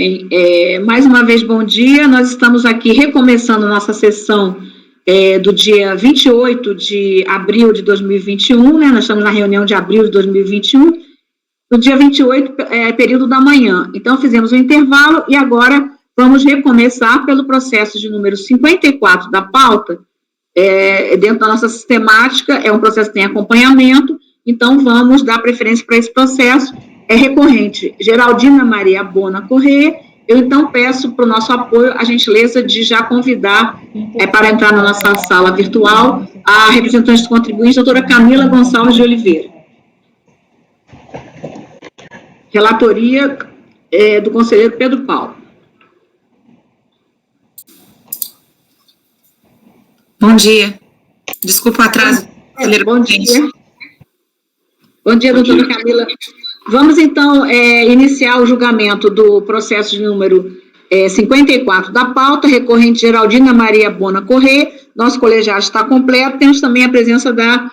Bem, mais uma vez, bom dia. Nós estamos aqui recomeçando nossa sessão do dia 28 de abril de 2021, né? Nós estamos na reunião de abril de 2021. No dia 28, período da manhã. Então, fizemos um intervalo e agora vamos recomeçar pelo processo de número 54 da pauta. Dentro da nossa sistemática, é um processo que tem acompanhamento, então vamos dar preferência para esse processo. É recorrente, Geraldina Maria Bona Corrêa. Eu, então, peço para o nosso apoio a gentileza de já convidar para entrar na nossa sala virtual a representante dos contribuintes, doutora Camila Gonçalves de Oliveira. Relatoria do conselheiro Pedro Paulo. Bom dia. Desculpa o atraso. Bom dia. Bom dia, doutora Camila. Vamos, então, iniciar o julgamento do processo de número 54 da pauta, recorrente Geraldina Maria Bona Corrêa. Nosso colegiado está completo. Temos também a presença da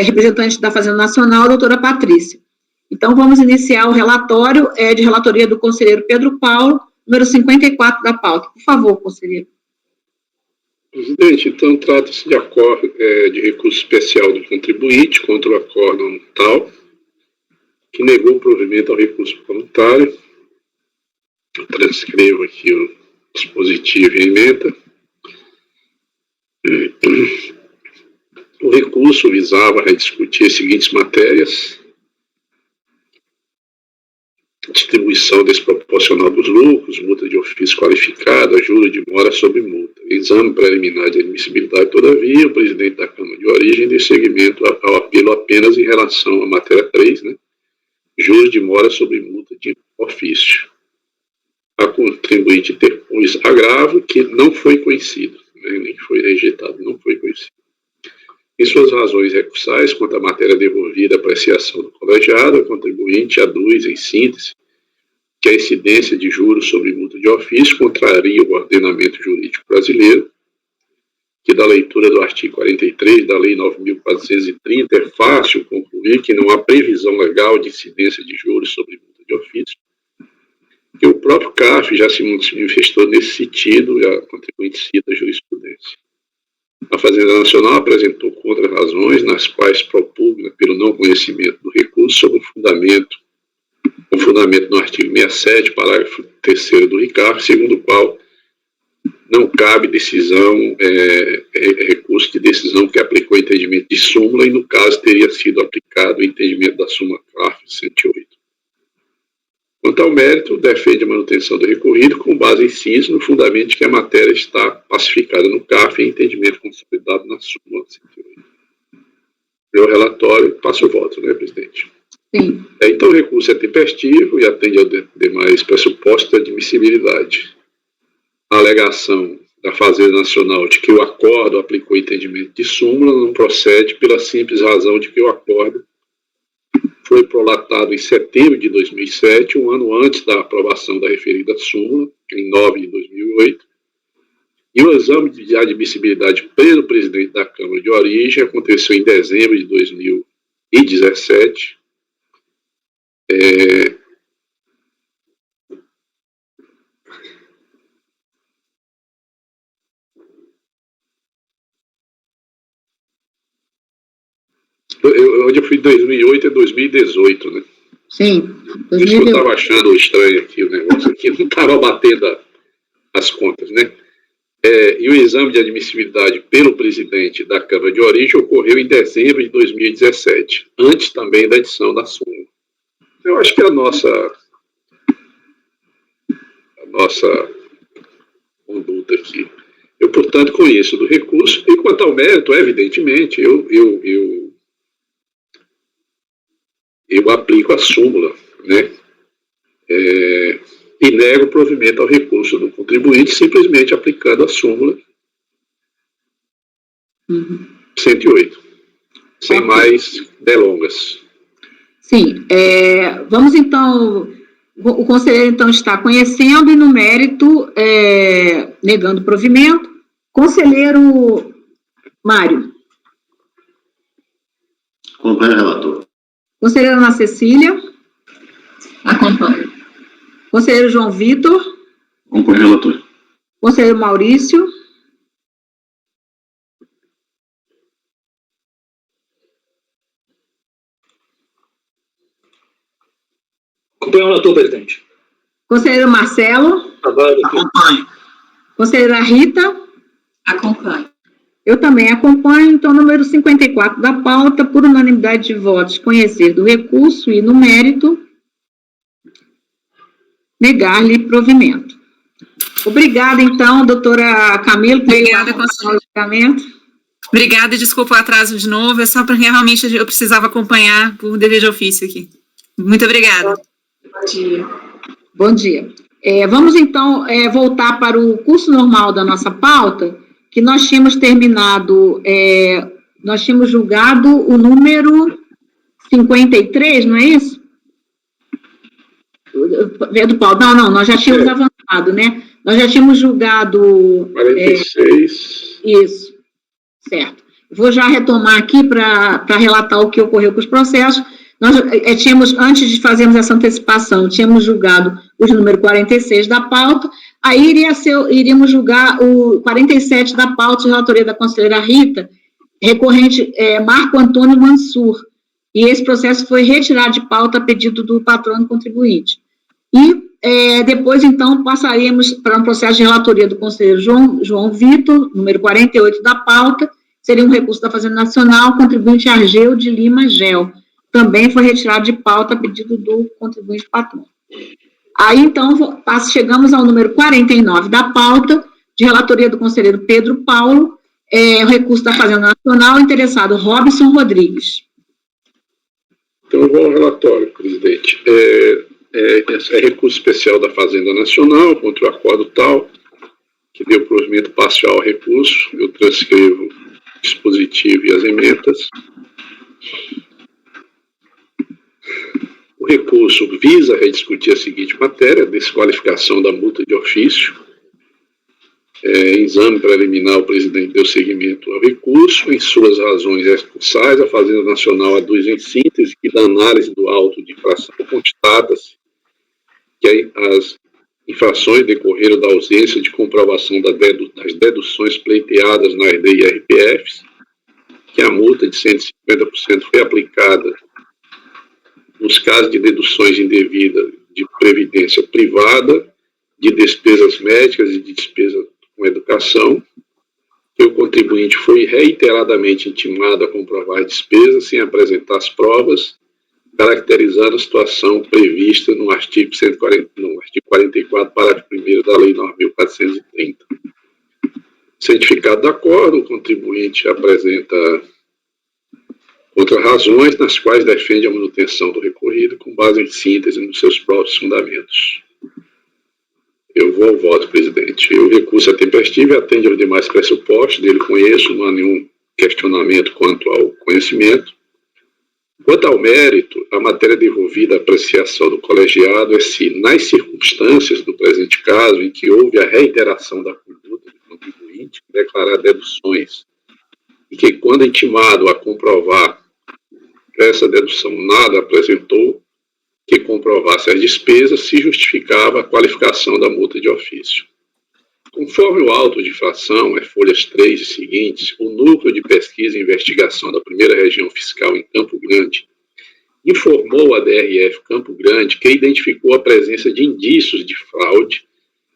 representante da Fazenda Nacional, doutora Patrícia. Então, vamos iniciar o relatório de relatoria do conselheiro Pedro Paulo, número 54 da pauta. Por favor, conselheiro. Presidente, então, trata-se de recurso especial do contribuinte contra o acórdão tal, que negou o provimento ao recurso voluntário. Eu transcrevo aqui o dispositivo e a emenda. O recurso visava rediscutir as seguintes matérias: distribuição desproporcional dos lucros, multa de ofício qualificada, juros de mora sobre multa, exame preliminar de admissibilidade. Todavia, o presidente da Câmara de Origem deu seguimento ao apelo apenas em relação à matéria 3, né? Juros de mora sobre multa de ofício. A contribuinte interpôs agravo que não foi conhecido, né? Nem foi rejeitado, não foi conhecido. Em suas razões recursais quanto à matéria devolvida à apreciação do colegiado, a contribuinte aduz, em síntese, que a incidência de juros sobre multa de ofício contraria o ordenamento jurídico brasileiro, que da leitura do artigo 43 da Lei 9.430 é fácil concluir que não há previsão legal de incidência de juros sobre multa de ofício, que o próprio CARF já se manifestou nesse sentido, e a contribuinte cita a jurisprudência. A Fazenda Nacional apresentou contra-razões, nas quais propugna pelo não conhecimento do recurso sobre o fundamento no artigo 67, parágrafo 3º do RICARF, segundo o qual não cabe recurso de decisão que aplicou entendimento de súmula e, no caso, teria sido aplicado o entendimento da súmula CARF 108. Quanto ao mérito, defende a manutenção do recorrido com base em inciso no fundamento de que a matéria está pacificada no CARF em entendimento consolidado na súmula 108. Meu relatório, passo o voto, né, presidente? Sim. Então, o recurso é tempestivo e atende aos demais pressupostos de admissibilidade. A alegação da Fazenda Nacional de que o acordo aplicou entendimento de súmula não procede pela simples razão de que o acordo foi prolatado em setembro de 2007, um ano antes da aprovação da referida súmula, em 9 de 2008, e o exame de admissibilidade pelo presidente da Câmara de Origem aconteceu em dezembro de 2017. Onde eu fui de 2008 é 2018, né? Sim, 2018. Por isso que eu estava achando estranho aqui o negócio, aqui não estava batendo as contas, né? E o exame de admissibilidade pelo presidente da Câmara de Origem ocorreu em dezembro de 2017, antes também da edição da súmula. Eu acho que a nossa conduta aqui. Eu, portanto, conheço do recurso, e quanto ao mérito, evidentemente, eu aplico a súmula, né? E nego o provimento ao recurso do contribuinte, simplesmente aplicando a súmula 108, sem mais delongas. Sim, vamos então, o conselheiro então está conhecendo e no mérito, negando o provimento. Conselheiro Mário. Acompanho o relator. Conselheira Ana Cecília. Acompanho. Conselheiro João Vitor. Acompanho, relator. Conselheiro Maurício. Acompanho, relator, presidente. Conselheiro Marcelo. Acompanho. Conselheira Rita. Acompanho. Eu também acompanho, então, número 54 da pauta, por unanimidade de votos, conhecer do recurso e, no mérito, negar-lhe provimento. Obrigada, então, doutora Camila. Obrigada, conselheira. Obrigada e desculpa o atraso de novo, é só porque realmente eu precisava acompanhar por dever de ofício aqui. Muito obrigada. Bom dia. Bom dia. Vamos, então, voltar para o curso normal da nossa pauta, que nós tínhamos terminado, nós tínhamos julgado o número 53, não é isso? Do Paulo. Não, nós já tínhamos avançado, né? Nós já tínhamos julgado... 46. Isso, certo. Vou já retomar aqui para relatar o que ocorreu com os processos. Nós tínhamos, antes de fazermos essa antecipação, tínhamos julgado o número 46 da pauta, aí iríamos julgar o 47 da pauta de relatoria da conselheira Rita, recorrente Marco Antônio Mansur, e esse processo foi retirado de pauta a pedido do patrono contribuinte. E depois, então, passaríamos para um processo de relatoria do conselheiro João Vitor, número 48 da pauta, seria um recurso da Fazenda Nacional, contribuinte Argeu de Lima Gel, também foi retirado de pauta a pedido do contribuinte patrono. Aí, então, chegamos ao número 49 da pauta, de relatoria do conselheiro Pedro Paulo, o recurso da Fazenda Nacional, interessado Robson Rodrigues. Então, eu vou ao relatório, presidente. É recurso especial da Fazenda Nacional contra o acordo tal, que deu provimento parcial ao recurso. Eu transcrevo o dispositivo e as emendas. O recurso visa rediscutir a seguinte matéria: desqualificação da multa de ofício. Em exame preliminar, o presidente deu seguimento ao recurso. Em suas razões recursais, a Fazenda Nacional aduz em síntese que, da análise do auto de infração, constata-se que as infrações decorreram da ausência de comprovação das deduções pleiteadas nas DIRPFs, que a multa de 150% foi aplicada nos casos de deduções indevidas de previdência privada, de despesas médicas e de despesa com educação, que o contribuinte foi reiteradamente intimado a comprovar as despesas sem apresentar as provas, caracterizando a situação prevista no artigo 44, parágrafo 1º da Lei 9.430. Cientificado do acordo, o contribuinte apresenta contra-razões nas quais defende a manutenção do recorrido com base em síntese nos seus próprios fundamentos. Eu vou ao voto, presidente. O recurso é tempestivo e atende aos demais pressupostos, dele conheço, não há nenhum questionamento quanto ao conhecimento. Quanto ao mérito, a matéria devolvida à apreciação do colegiado é se, nas circunstâncias do presente caso, em que houve a reiteração da conduta do contribuinte, declarar deduções, e que, quando intimado a comprovar essa dedução nada apresentou, que comprovasse as despesas, se justificava a qualificação da multa de ofício. Conforme o auto de infração, folhas 3 e seguintes, o Núcleo de Pesquisa e Investigação da Primeira Região Fiscal em Campo Grande informou a DRF Campo Grande que identificou a presença de indícios de fraude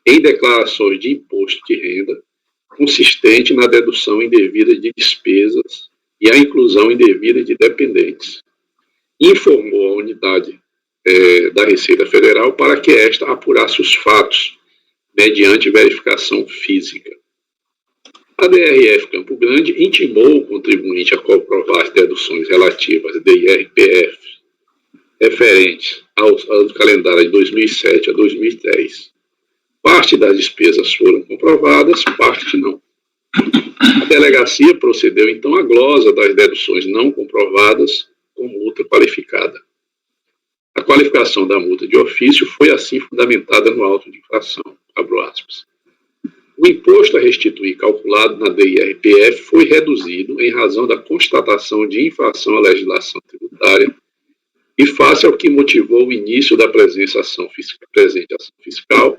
em declarações de imposto de renda, consistente na dedução indevida de despesas e a inclusão indevida de dependentes. Informou a unidade da Receita Federal para que esta apurasse os fatos, mediante verificação física. A DRF Campo Grande intimou o contribuinte a comprovar as deduções relativas de IRPF referentes ao calendário de 2007 a 2010. Parte das despesas foram comprovadas, parte não. A delegacia procedeu, então, à glosa das deduções não comprovadas com multa qualificada. A qualificação da multa de ofício foi, assim, fundamentada no auto de infração. Abro aspas. O imposto a restituir calculado na DIRPF foi reduzido em razão da constatação de infração à legislação tributária e face ao que motivou o início da presente ação fiscal,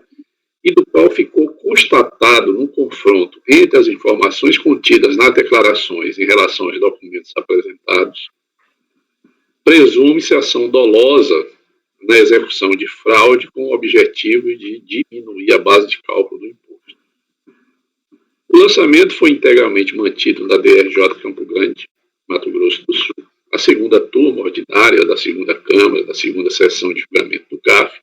e do qual ficou constatado no confronto entre as informações contidas nas declarações em relação aos documentos apresentados, presume-se ação dolosa na execução de fraude com o objetivo de diminuir a base de cálculo do imposto. O lançamento foi integralmente mantido na DRJ Campo Grande, Mato Grosso do Sul. A segunda turma ordinária da segunda Câmara, da segunda sessão de julgamento do CAF,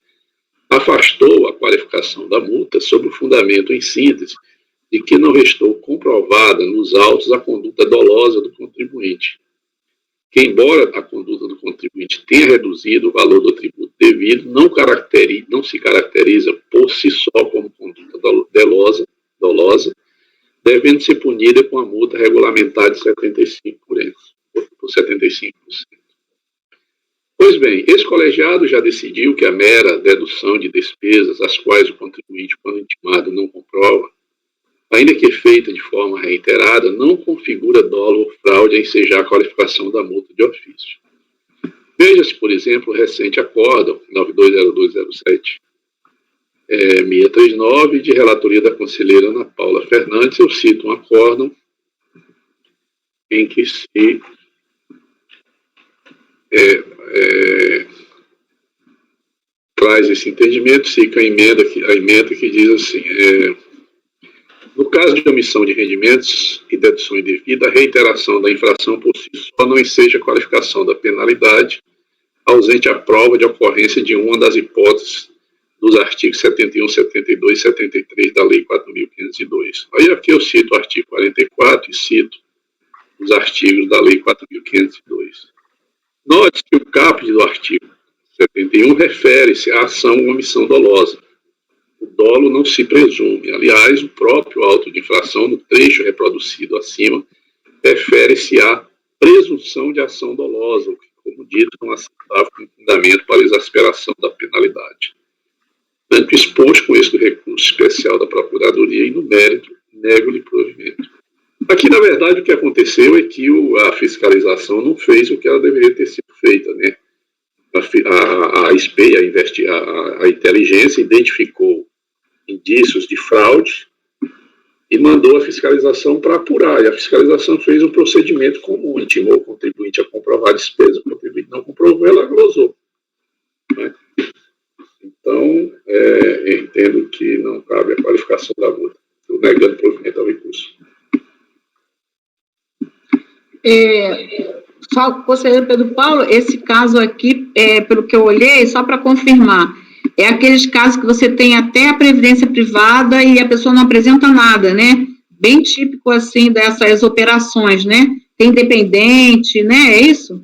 afastou a qualificação da multa sob o fundamento, em síntese, de que não restou comprovada nos autos a conduta dolosa do contribuinte, que, embora a conduta do contribuinte tenha reduzido o valor do tributo devido, não se caracteriza por si só como conduta dolosa, devendo ser punida com a multa regulamentar de 75%. Pois bem, esse colegiado já decidiu que a mera dedução de despesas, as quais o contribuinte, quando intimado, não comprova, ainda que feita de forma reiterada, não configura dolo ou fraude a ensejar a qualificação da multa de ofício. Veja-se, por exemplo, o recente acórdão 920207 639, de relatoria da conselheira Ana Paula Fernandes. Eu cito um acórdão em que se traz esse entendimento, fica a emenda que diz assim: no caso de omissão de rendimentos e dedução indevida, a reiteração da infração por si só não enseja a qualificação da penalidade, ausente a prova de ocorrência de uma das hipóteses dos artigos 71, 72 e 73 da Lei 4.502. Aí aqui eu cito o artigo 44 e cito os artigos da Lei 4.502. Note que o caput do artigo 71 refere-se à ação ou omissão dolosa. O dolo não se presume. Aliás, o próprio auto de infração, no trecho reproduzido acima, refere-se à presunção de ação dolosa, o que, como dito, não aceitava como fundamento para a exasperação da penalidade. Tanto exposto com esse recurso especial da Procuradoria e, no mérito, nego-lhe provimento. Aqui, na verdade, o que aconteceu é que a fiscalização não fez o que ela deveria ter sido feita, né? A inteligência identificou indícios de fraude e mandou a fiscalização para apurar. E a fiscalização fez um procedimento comum, intimou o contribuinte a comprovar a despesa. O contribuinte não comprovou, ela glosou, né? Então, eu entendo que não cabe a qualificação da multa. Estou negando provimento ao recurso. Conselheiro Pedro Paulo, esse caso aqui, pelo que eu olhei, só para confirmar, é aqueles casos que você tem até a previdência privada e a pessoa não apresenta nada, né? Bem típico, assim, dessas operações, né? Tem dependente, né? É isso?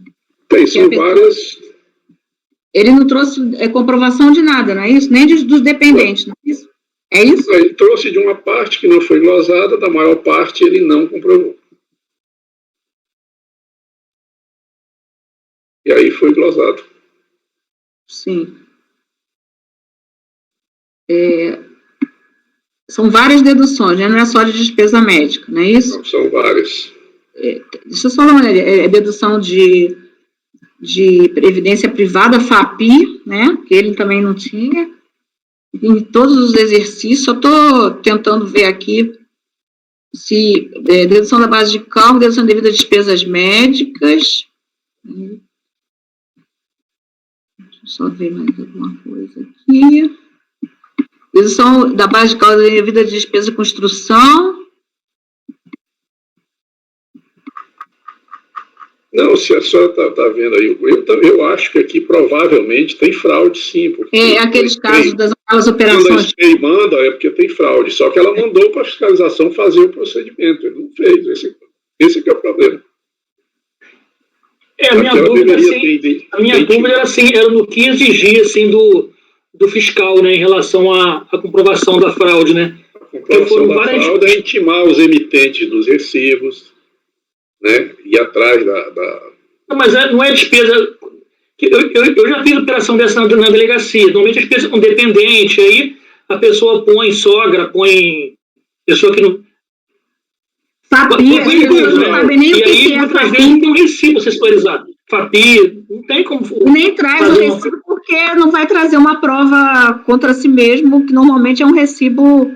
Tem, são várias. Ele não trouxe comprovação de nada, não é isso? Nem dos dependentes, não é isso? É isso? Ele trouxe de uma parte que não foi glosada, da maior parte ele não comprovou. E aí foi glosado. Sim. São várias deduções, né? Não é só de despesa médica, não é isso? Não, são várias. Deixa eu só dar uma olhada. É dedução de previdência privada, FAPI, né? Que ele também não tinha. Em todos os exercícios, só estou tentando ver aqui se dedução da base de cálculo, dedução devida a despesas médicas. Deixa eu só ver mais alguma coisa aqui. Dedução da base de cálculo devida a despesa de construção. Não, se a senhora está vendo aí, eu acho que aqui provavelmente tem fraude, sim. Porque aqueles casos das operações. Quando a SPEI manda, é porque tem fraude, só que ela mandou para a fiscalização fazer o procedimento, ele não fez, esse que é o problema. A minha dúvida era assim, era no que exigia assim, do fiscal, né, em relação à comprovação da fraude, né? A comprovação da fraude é intimar os emitentes dos recibos, né, ir atrás Não, mas não é despesa. Eu já fiz operação dessa na delegacia. Normalmente as pessoas são dependentes, aí a pessoa põe sogra, põe pessoa que não. FAPI, as pessoas não sabem nem o que é muitas FAPI. vezes tem um recibo sexualizado. FAPI, não tem como... Nem traz o recibo porque não vai trazer uma prova contra si mesmo, que normalmente é um recibo,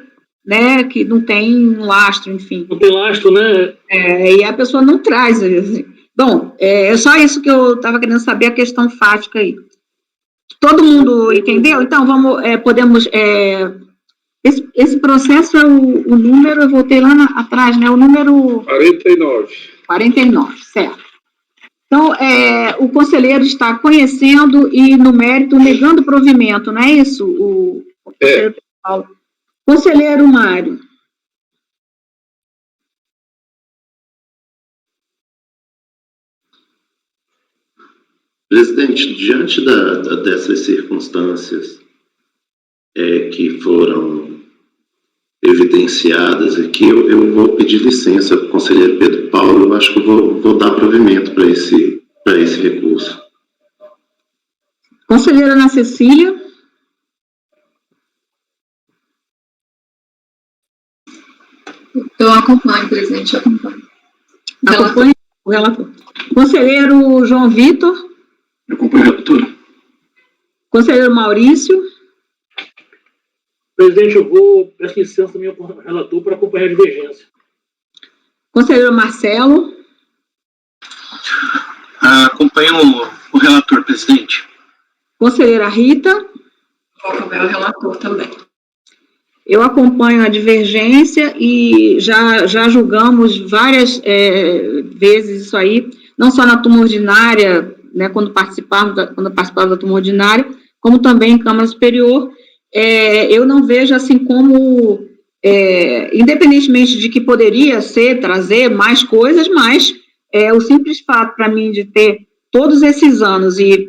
né, que não tem lastro, enfim. Não tem lastro, né? E a pessoa não traz. Bom, é só isso que eu estava querendo saber, a questão fática aí. Todo mundo entendeu? Então, podemos... Esse processo é o número, eu voltei lá atrás, né? O número... 49. 49, certo. Então, o conselheiro está conhecendo e, no mérito, negando provimento, não é isso? O conselheiro Paulo. Conselheiro Mário. Presidente, diante dessas circunstâncias que foram evidenciadas aqui, eu vou pedir licença para o conselheiro Pedro Paulo. Eu acho que eu vou dar provimento para esse recurso. Conselheira Ana Cecília. Eu acompanho, presidente, eu acompanho. Acompanha o relator. Conselheiro João Vitor. Eu acompanho o relator. Conselheiro Maurício. Presidente, eu vou peço licença também ao relator para acompanhar a divergência. Conselheiro Marcelo. Acompanho o relator, presidente. Conselheira Rita. Vou acompanhar o relator também. Eu acompanho a divergência e já julgamos várias vezes isso aí, não só na turma ordinária, né, quando participava da turma ordinária, como também em Câmara Superior. Eu não vejo assim como, independentemente de que poderia trazer mais coisas, mas o simples fato para mim de ter todos esses anos e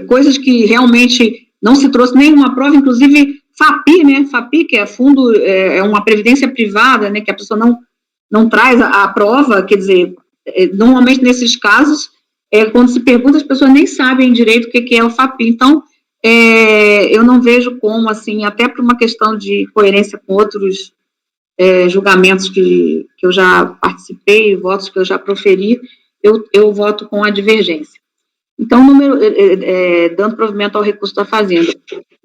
coisas que realmente não se trouxe nenhuma prova, inclusive FAPI, né? FAPI, que é fundo, é uma previdência privada, né? Que a pessoa não traz a prova, quer dizer, normalmente nesses casos, quando se pergunta, as pessoas nem sabem direito o que é o FAPI. Então, eu não vejo como, assim, até por uma questão de coerência com outros julgamentos que eu já participei, votos que eu já proferi, eu voto com a divergência. Então, dando provimento ao recurso da Fazenda.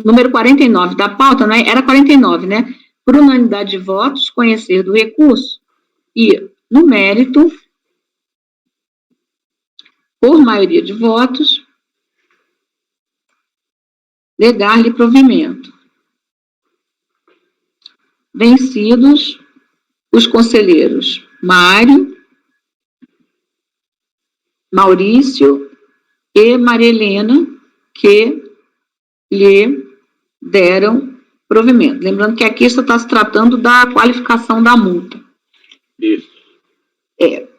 Número 49 da pauta, né, era 49, né? Por unanimidade de votos, conhecer do recurso e, no mérito, por maioria de votos, negar-lhe provimento. Vencidos os conselheiros Mário, Maurício e Maria Helena, que lhe deram provimento. Lembrando que aqui está se tratando da qualificação da multa. Isso.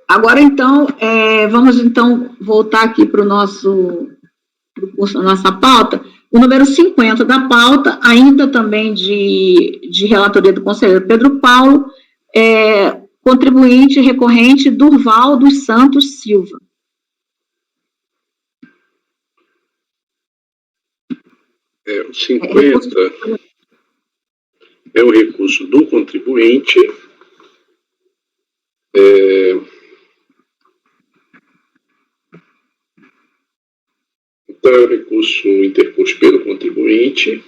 Agora, então, vamos, então, voltar aqui para nossa pauta. O número 50 da pauta, ainda também de relatoria do conselheiro Pedro Paulo, contribuinte recorrente Durval dos Santos Silva. O 50 é o recurso do contribuinte. Então, é o recurso interposto pelo contribuinte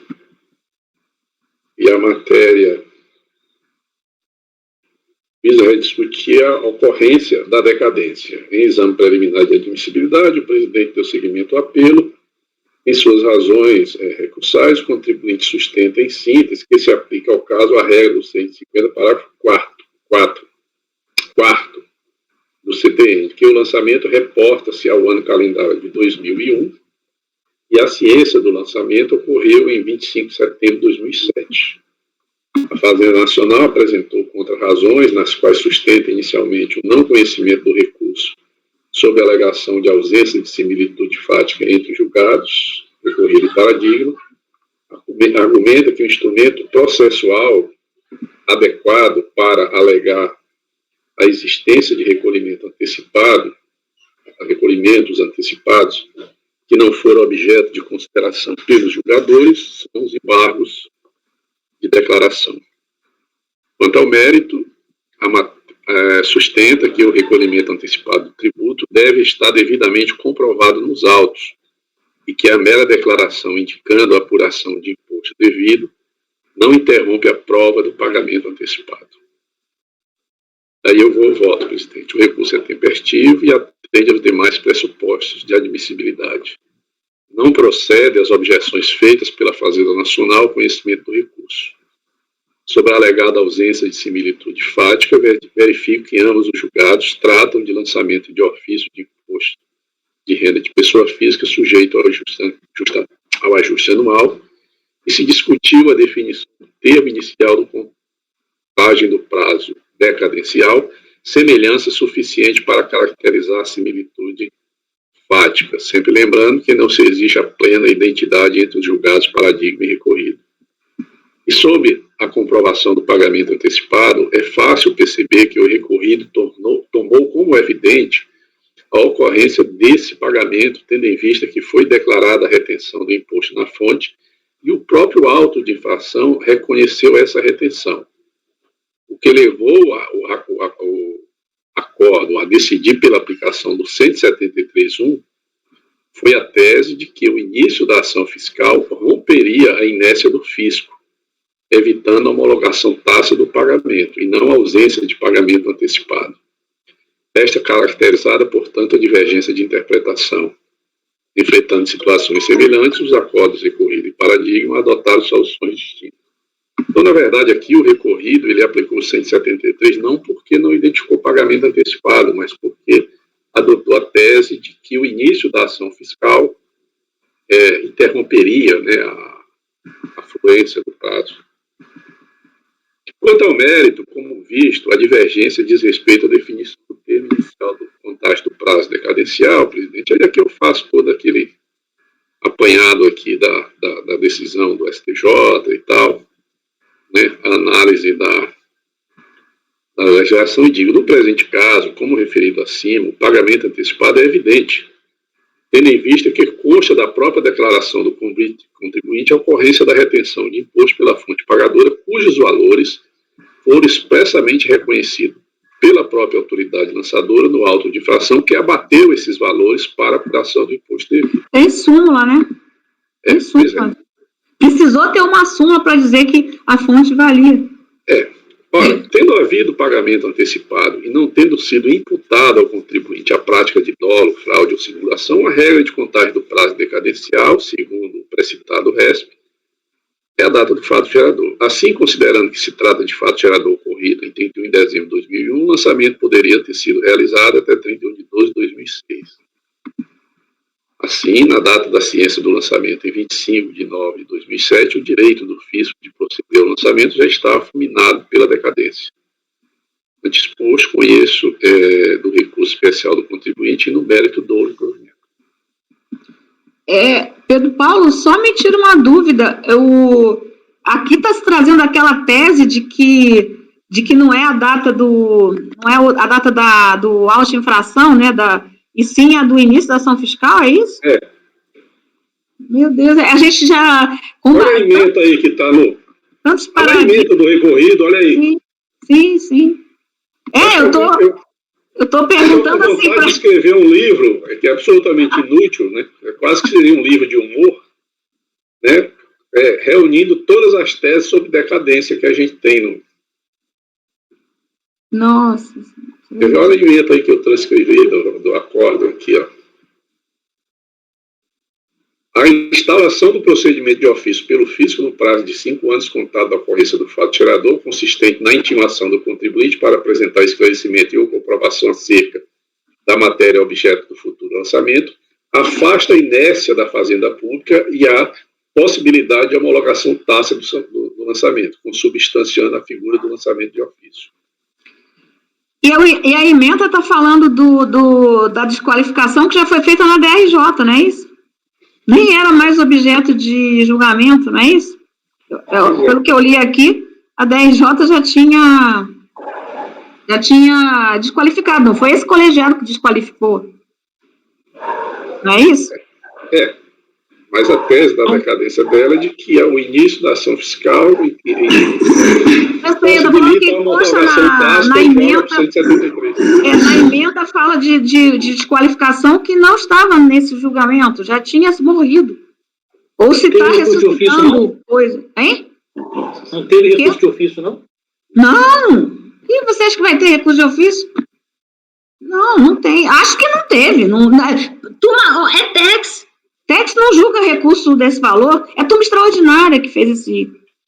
e a matéria visa discutir a ocorrência da decadência. Em exame preliminar de admissibilidade, o presidente deu seguimento ao apelo. Em suas razões recursais, o contribuinte sustenta em síntese que se aplica ao caso a regra do 150, parágrafo 4º do CTN, que o lançamento reporta-se ao ano calendário de 2001 e a ciência do lançamento ocorreu em 25 de setembro de 2007. A Fazenda Nacional apresentou contra-razões nas quais sustenta inicialmente o não conhecimento do recurso sob a alegação de ausência de similitude fática entre os julgados, recorrido e paradigma, argumenta que o instrumento processual adequado para alegar a existência de recolhimentos antecipados que não foram objeto de consideração pelos julgadores são os embargos de declaração. Quanto ao mérito, sustenta que o recolhimento antecipado do tributo deve estar devidamente comprovado nos autos e que a mera declaração indicando a apuração de imposto devido não interrompe a prova do pagamento antecipado. Aí eu vou ao voto, presidente. O recurso é tempestivo e atende aos demais pressupostos de admissibilidade. Não procede às objeções feitas pela Fazenda Nacional ao conhecimento do recurso. Sobre a alegada ausência de similitude fática, verifico que ambos os julgados tratam de lançamento de ofício de imposto de renda de pessoa física sujeito ao ajuste anual e se discutiu a definição do termo inicial do contagem do prazo decadencial, semelhança suficiente para caracterizar a similitude fática, sempre lembrando que não se exige a plena identidade entre os julgados paradigma e recorrido. E sob a comprovação do pagamento antecipado, é fácil perceber que o recorrido tomou como evidente a ocorrência desse pagamento, tendo em vista que foi declarada a retenção do imposto na fonte e o próprio auto de infração reconheceu essa retenção, o que levou o acordo a decidir pela aplicação do 173.1 foi a tese de que o início da ação fiscal romperia a inércia do fisco, evitando a homologação tácita do pagamento e não a ausência de pagamento antecipado. Esta caracterizada, portanto, a divergência de interpretação. Enfrentando situações semelhantes, os acordos recorrido e paradigma adotaram soluções distintas. Então, na verdade, aqui o recorrido, ele aplicou o 173 não porque não identificou pagamento antecipado, mas porque adotou a tese de que o início da ação fiscal interromperia, né, a fluência do prazo. Quanto ao mérito, como visto, a divergência diz respeito à definição do termo inicial do contagem do prazo decadencial, presidente. Aí aqui eu faço todo aquele apanhado aqui da decisão do STJ e tal, né, a análise da legislação e digo, no presente caso, como referido acima, o pagamento antecipado é evidente, tendo em vista que consta da própria declaração do contribuinte a ocorrência da retenção de imposto pela fonte pagadora, cujos valores foram expressamente reconhecidos pela própria autoridade lançadora no auto de infração, que abateu esses valores para a apuração do imposto devido. Tem súmula, né? Tem súmula. Precisou ter uma súmula para dizer que a fonte valia. Ora, tendo havido pagamento antecipado e não tendo sido imputado ao contribuinte a prática de dolo, fraude ou simulação, a regra de contagem do prazo decadencial, segundo o precitado RESP, é a data do fato gerador. Assim, considerando que se trata de fato gerador ocorrido em 31 de dezembro de 2001, o lançamento poderia ter sido realizado até 31 de 12 de 2006. Assim, na data da ciência do lançamento, em 25 de 9 de 2007, o direito do fisco de proceder ao lançamento já estava fulminado pela decadência. Antes exposto, conheço do recurso especial do contribuinte e no mérito do provimento. Pedro Paulo, só me tira uma dúvida. Aqui está se trazendo aquela tese de que não é a data do auto de infração, né, e sim a do início da ação fiscal, é isso? Meu Deus, a gente já... Olha a emenda aí que está no... Tantos olha a emenda do recorrido, olha aí. Sim. Eu estou perguntando assim... Eu vontade de escrever um livro que é absolutamente inútil, né? Quase que seria um livro de humor, né? Reunindo todas as teses sobre decadência que a gente tem no... Nossa... Olha a emenda aí que eu transcrevi do acordo aqui, ó. A instalação do procedimento de ofício pelo fisco no prazo de 5 anos contado da ocorrência do fato gerador, consistente na intimação do contribuinte para apresentar esclarecimento e ou comprovação acerca da matéria objeto do futuro lançamento, afasta a inércia da Fazenda Pública e a possibilidade de homologação tácita do lançamento, consubstanciando a figura do lançamento de ofício. E a emenda está falando da desqualificação que já foi feita na DRJ, não é isso? Nem era mais objeto de julgamento, não é isso? Pelo que eu li aqui, a DRJ já tinha desqualificado, não foi esse colegiado que desqualificou. Não é isso? Mas a tese da decadência dela é de que é o início da ação fiscal e eu sei, eu tô falando que consta na emenda, 173. na emenda fala de desqualificação que não estava nesse julgamento, já tinha morrido. Ou se está ressuscitando coisa. Hein? Não teve recurso de ofício, não? Não! E você acha que vai ter recurso de ofício? Não, não tem. Acho que não teve. Turma, é TEX. TEX não julga recurso desse valor. É turma extraordinária que fez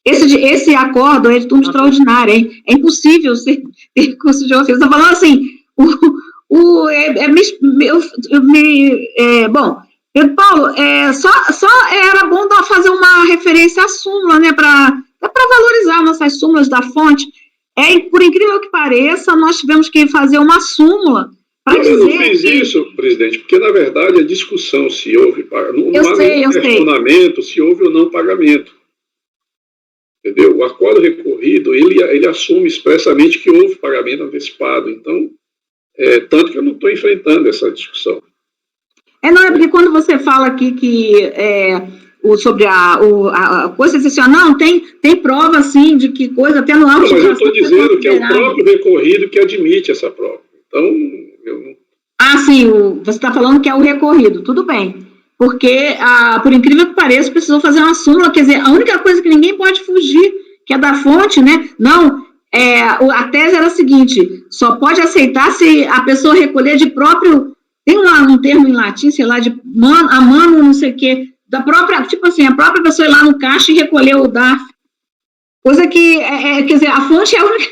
esse acordo, é de turma extraordinária. É impossível ter recurso de ofício. Estou falando assim, bom, Pedro Paulo, só era bom fazer uma referência à súmula, né, para valorizar nossas súmulas da fonte. Por incrível que pareça, nós tivemos que fazer uma súmula para dizer. Eu não fiz isso, presidente, porque, na verdade, a discussão se houve pagamento, não há nenhum questionamento se houve ou não pagamento. Entendeu? O acordo recorrido, ele assume expressamente que houve pagamento antecipado. Então, tanto que eu não estou enfrentando essa discussão. Não, é porque quando você fala aqui que sobre a coisa, você diz assim, não, tem prova, sim, de que coisa, até no âmbito... Não, mas eu estou dizendo que é o próprio recorrido que admite essa prova. Então, eu não... sim, você está falando que é o recorrido, tudo bem. Porque, por incrível que pareça, precisou fazer uma súmula, quer dizer, a única coisa que ninguém pode fugir, que é da fonte, né? Não, a tese era a seguinte, só pode aceitar se a pessoa recolher de próprio... Tem um termo em latim, sei lá, a mano, não sei o quê, da própria, tipo assim, a própria pessoa ir lá no caixa e recolher o DARF. Coisa que, quer dizer, a fonte é a única...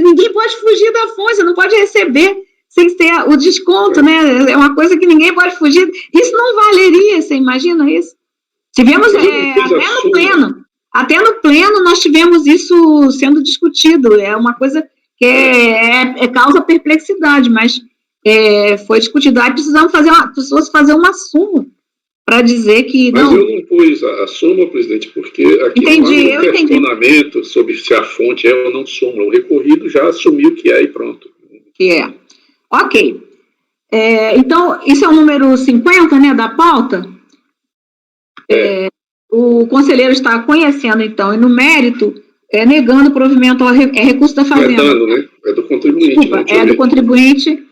Ninguém pode fugir da fonte, você não pode receber sem ter o desconto, né? É uma coisa que ninguém pode fugir. Isso não valeria, você imagina isso? Tivemos, até no pleno nós tivemos isso sendo discutido. É uma coisa que causa perplexidade, mas foi discutido. Aí precisamos fazer uma súmula para dizer que Mas não... eu não pus a súmula, presidente, porque aqui entendi, não há questionamento sobre se a fonte é ou não súmula. O recorrido já assumiu que é e pronto. Que é. Ok. Então, isso é o número 50, né, da pauta? O conselheiro está conhecendo, então, e no mérito, negando o provimento ao recurso da Fazenda. Não é dano, né? É do contribuinte. Desculpa, do contribuinte...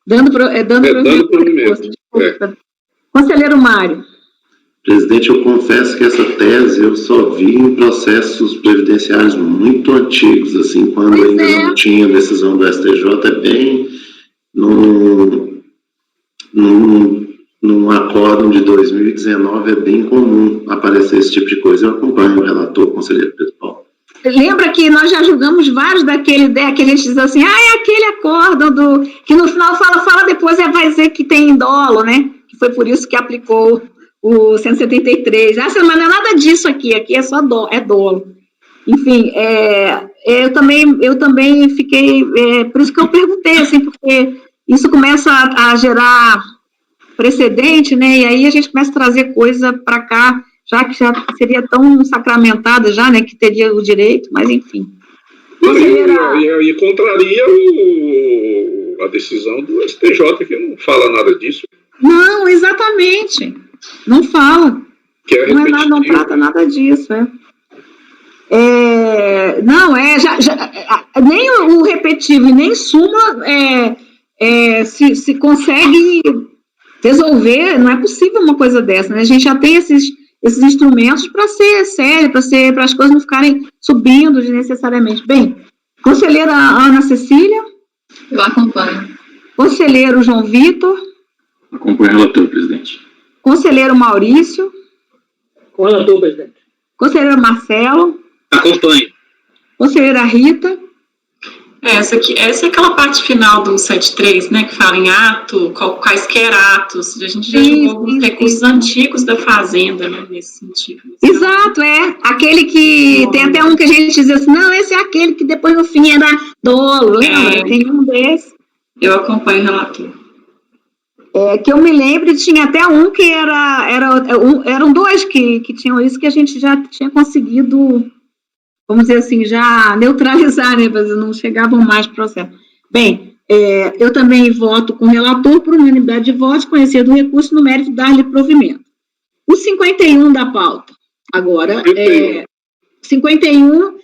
dando provimento. Conselheiro Mário. Presidente, eu confesso que essa tese eu só vi em processos previdenciários muito antigos, assim, quando ainda não tinha decisão do STJ, bem num acórdão de 2019, é bem comum aparecer esse tipo de coisa. Eu acompanho o relator, o conselheiro Pedro Paulo. Lembra que nós já julgamos vários daquele que a gente diz assim, é aquele acórdão que no final fala depois vai dizer que tem dolo, né? Que foi por isso que aplicou o 173. Mas não é nada disso aqui é só dolo. Enfim, eu também fiquei, por isso que eu perguntei, assim, porque isso começa a gerar precedente, né? E aí a gente começa a trazer coisa para cá, já que já seria tão sacramentada já, né, que teria o direito, mas enfim. E contraria a decisão do STJ, que não fala nada disso. Não, exatamente. Não fala. Não trata nada disso, nem o repetitivo e nem súmula se consegue resolver, não é possível uma coisa dessa, né? A gente já tem esses instrumentos para ser sério, para as coisas não ficarem subindo desnecessariamente. Bem, conselheira Ana Cecília. Eu acompanho. Conselheiro João Vitor. Acompanho o relator, presidente. Conselheiro Maurício. Com o relator, presidente. Conselheiro Marcelo. Acompanho. Conselheira Rita. Essa é aquela parte final do 73, né, que fala em ato, quaisquer atos. A gente já jogou alguns recursos antigos da Fazenda, né, nesse sentido. Exato, aquele que tem até um que a gente diz assim, não, esse é aquele que depois no fim era dolo, lembra? Tem um desses. Eu acompanho o relator. Que eu me lembro, tinha até um que eram dois que tinham isso, que a gente já tinha conseguido, vamos dizer assim, já neutralizar, né, mas não chegavam mais para o processo. Bem, Eu também voto com o relator por unanimidade de votos, conhecer do recurso no mérito dar-lhe provimento. O 51 da pauta, agora, 51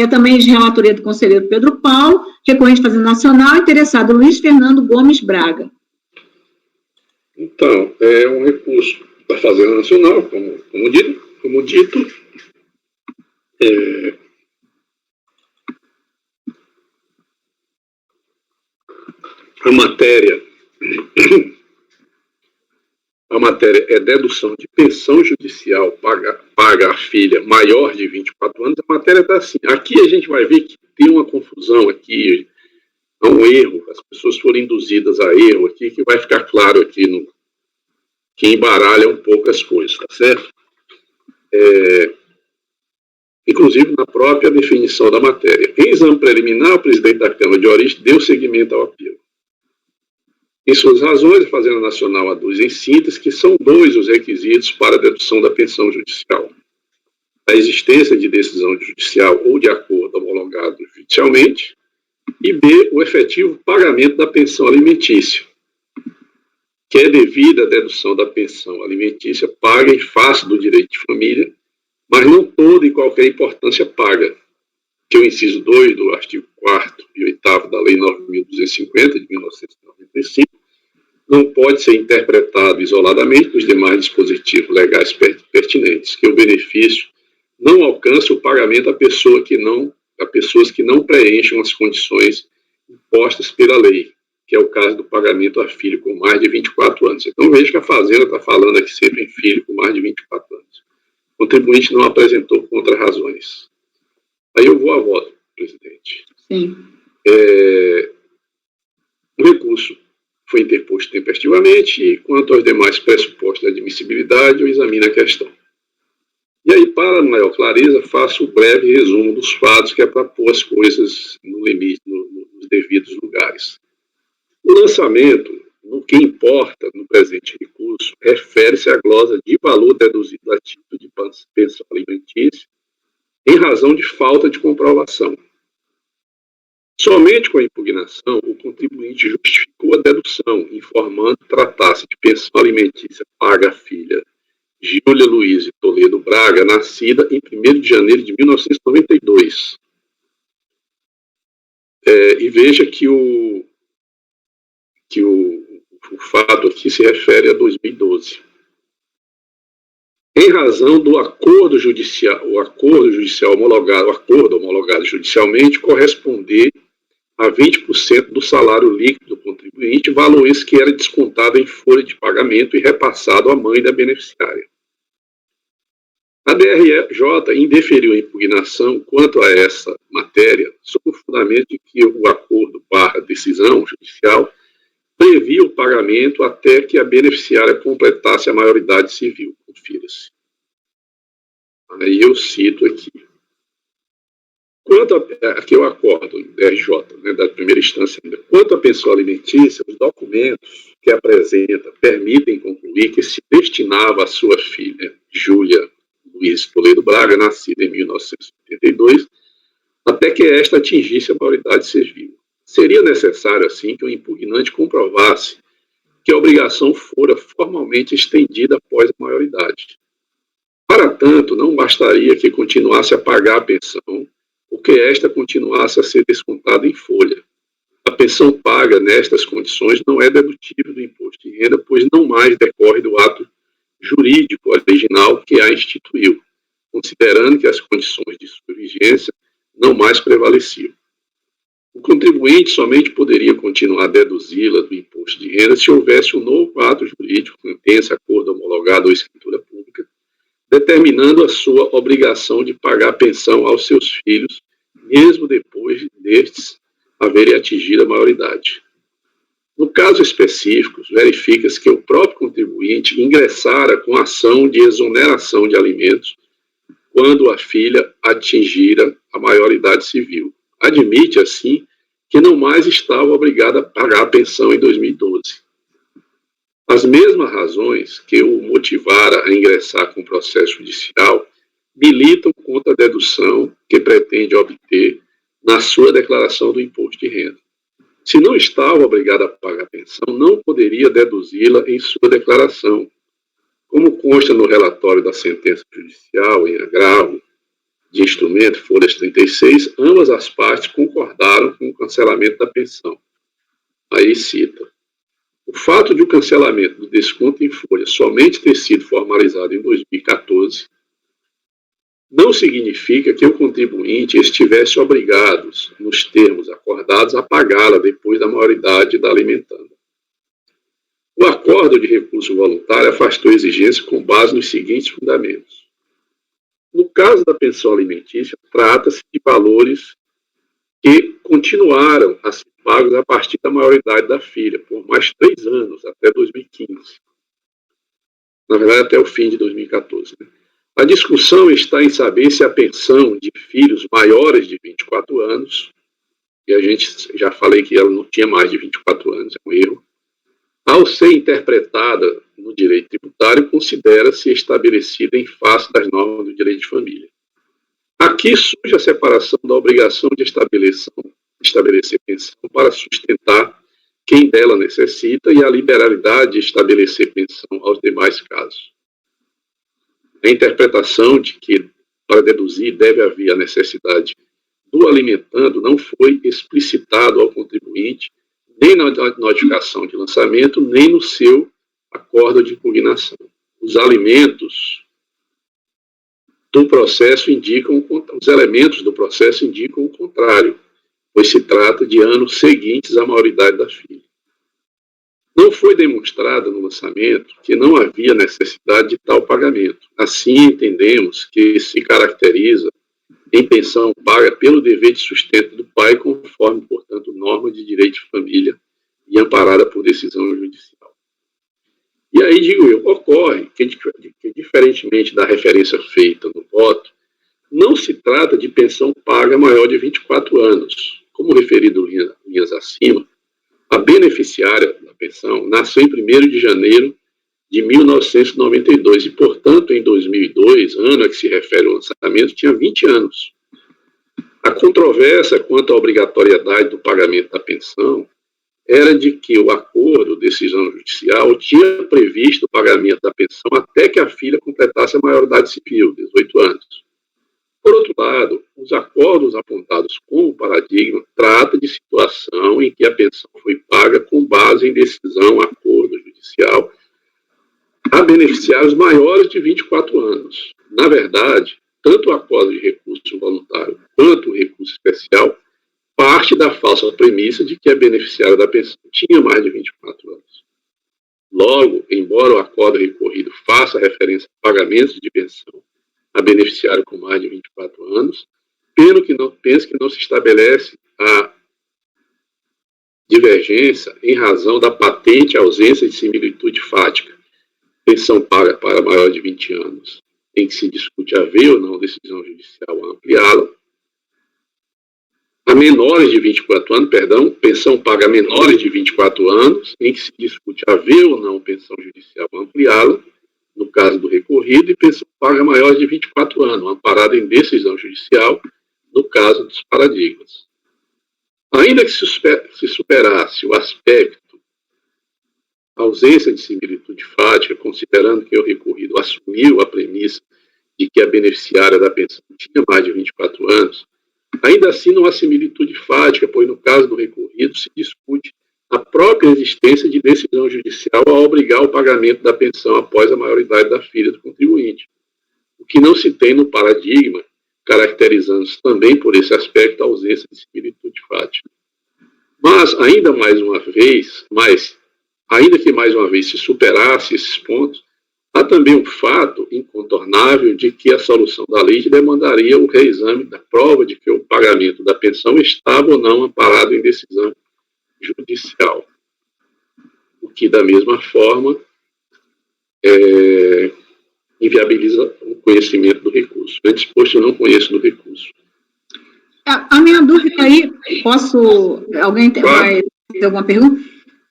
também de relatoria do conselheiro Pedro Paulo, recorrente Fazenda Nacional, interessado Luiz Fernando Gomes Braga. Então, é um recurso da Fazenda Nacional, como dito, a matéria é dedução de pensão judicial paga a filha maior de 24 anos. A matéria está assim. Aqui a gente vai ver que tem uma confusão aqui, há um erro, as pessoas foram induzidas a erro aqui, que vai ficar claro aqui, que embaralha um pouco as coisas, tá certo? Inclusive na própria definição da matéria. Em exame preliminar, o presidente da Câmara de Origem deu seguimento ao apelo. Em suas razões, a Fazenda Nacional aduz em síntese que são 2 os requisitos para a dedução da pensão judicial: a existência de decisão judicial ou de acordo homologado judicialmente, e B, o efetivo pagamento da pensão alimentícia, que é devida à dedução da pensão alimentícia paga em face do direito de família, mas não toda e qualquer importância paga, que é o inciso 2 do artigo 4º e 8º da Lei 9.250, de 1995, não pode ser interpretado isoladamente dos demais dispositivos legais pertinentes, que o benefício não alcança o pagamento a pessoas que não preencham as condições impostas pela lei, que é o caso do pagamento a filho com mais de 24 anos. Então, veja que a Fazenda está falando aqui sempre em filho com mais de 24 anos. O contribuinte não apresentou contra-razões. Aí eu vou a voto, presidente. Sim. O recurso foi interposto tempestivamente e, quanto aos demais pressupostos de admissibilidade, eu examino a questão. E aí, para maior clareza, faço um breve resumo dos fatos, que é para pôr as coisas no limite, nos devidos lugares. O lançamento, no que importa no presente recurso, refere-se à glosa de valor deduzido a título de pensão alimentícia, em razão de falta de comprovação. Somente com a impugnação, o contribuinte justificou a dedução, informando que tratasse de pensão alimentícia paga à filha Júlia Luiz Toledo Braga, nascida em 1º de janeiro de 1992. E veja que o fato aqui se refere a 2012. Em razão do acordo homologado judicialmente corresponder a 20% do salário líquido do contribuinte, valor esse que era descontado em folha de pagamento e repassado à mãe da beneficiária. A DRJ indeferiu a impugnação quanto a essa matéria, sob o fundamento de que o acordo / decisão judicial previa o pagamento até que a beneficiária completasse a maioridade civil. Confira-se. Aí eu cito aqui. Aqui eu acordo, DRJ, da primeira instância ainda. Quanto à pensão alimentícia, os documentos que apresenta permitem concluir que se destinava à sua filha, Júlia Luiz Toledo Braga, nascida em 1982, até que esta atingisse a maioridade civil. Seria necessário, assim, que o impugnante comprovasse que a obrigação fora formalmente estendida após a maioridade. Para tanto, não bastaria que continuasse a pagar a pensão, porque esta continuasse a ser descontada em folha. A pensão paga nestas condições não é dedutível do imposto de renda, pois não mais decorre do ato jurídico original que a instituiu, considerando que as condições de sua vigência não mais prevaleciam. O contribuinte somente poderia continuar a deduzi-la do imposto de renda se houvesse um novo ato jurídico, sentença, acordo homologado ou escritura pública, determinando a sua obrigação de pagar a pensão aos seus filhos, mesmo depois destes haverem atingido a maioridade. No caso específico, verifica-se que o próprio contribuinte ingressara com ação de exoneração de alimentos quando a filha atingira a maioridade civil. Admite, assim, que não mais estava obrigado a pagar a pensão em 2012. As mesmas razões que o motivaram a ingressar com o processo judicial militam contra a dedução que pretende obter na sua declaração do imposto de renda. Se não estava obrigado a pagar a pensão, não poderia deduzi-la em sua declaração. Como consta no relatório da sentença judicial em agravo de instrumento, folhas 36, ambas as partes concordaram com o cancelamento da pensão. Aí cita: o fato de o cancelamento do desconto em folha somente ter sido formalizado em 2014 não significa que o contribuinte estivesse obrigado, nos termos acordados, a pagá-la depois da maioridade da alimentanda. O acordo de recurso voluntário afastou a exigência com base nos seguintes fundamentos. No caso da pensão alimentícia, trata-se de valores que continuaram a ser pagos a partir da maioridade da filha, por mais 3 anos, até 2015. Na verdade, até o fim de 2014. Né? A discussão está em saber se a pensão de filhos maiores de 24 anos, e a gente já falei que ela não tinha mais de 24 anos, é um erro, ao ser interpretada no direito tributário, considera-se estabelecida em face das normas do direito de família. Aqui surge a separação da obrigação de estabelecer pensão para sustentar quem dela necessita e a liberalidade de estabelecer pensão aos demais casos. A interpretação de que, para deduzir, deve haver a necessidade do alimentando não foi explicitado ao contribuinte nem na notificação de lançamento, nem no seu acordo de impugnação. Os alimentos do processo indicam, os elementos do processo indicam o contrário, pois se trata de anos seguintes à maioridade da filha. Não foi demonstrado no lançamento que não havia necessidade de tal pagamento. Assim, entendemos que se caracteriza em pensão paga pelo dever de sustento do pai, conforme, portanto, norma de direito de família e amparada por decisão judicial. E aí, digo eu, ocorre que, diferentemente da referência feita no voto, não se trata de pensão paga maior de 24 anos. Como referido linhas acima, a beneficiária da pensão nasceu em 1º de janeiro de 1992 e, portanto, em 2002, ano a que se refere ao lançamento, tinha 20 anos. A controvérsia quanto à obrigatoriedade do pagamento da pensão era de que o acordo, decisão judicial, tinha previsto o pagamento da pensão até que a filha completasse a maioridade civil, 18 anos. Por outro lado, os acordos apontados como paradigma tratam de situação em que a pensão foi paga com base em decisão, acordo judicial, a beneficiários maiores de 24 anos. Na verdade, tanto o acordo de recurso voluntário quanto o recurso especial parte da falsa premissa de que a beneficiária da pensão tinha mais de 24 anos. Logo, embora o acordo recorrido faça referência a pagamentos de pensão a beneficiário com mais de 24 anos, penso que não se estabelece a divergência em razão da patente ausência de similitude fática. Pensão paga para maior de 20 anos, em que se discute haver ou não decisão judicial a ampliá-la. A menores de 24 anos, pensão paga a menores de 24 anos, em que se discute haver ou não pensão judicial a ampliá-la, no caso do recorrido, e pensão paga maiores de 24 anos, amparada em decisão judicial, no caso dos paradigmas. Ainda que se superasse o aspecto ausência de similitude fática, considerando que o recorrido assumiu a premissa de que a beneficiária da pensão tinha mais de 24 anos, ainda assim não há similitude fática, pois no caso do recorrido se discute a própria existência de decisão judicial a obrigar o pagamento da pensão após a maioridade da filha do contribuinte, o que não se tem no paradigma, caracterizando-se também por esse aspecto a ausência de similitude fática. Mas, ainda que mais uma vez se superasse esses pontos, há também um fato incontornável de que a solução da lei demandaria o reexame da prova de que o pagamento da pensão estava ou não amparado em decisão judicial, o que, da mesma forma, inviabiliza o conhecimento do recurso. Antes, posto, eu não conheço do recurso. A minha dúvida aí, alguém vai ter alguma pergunta?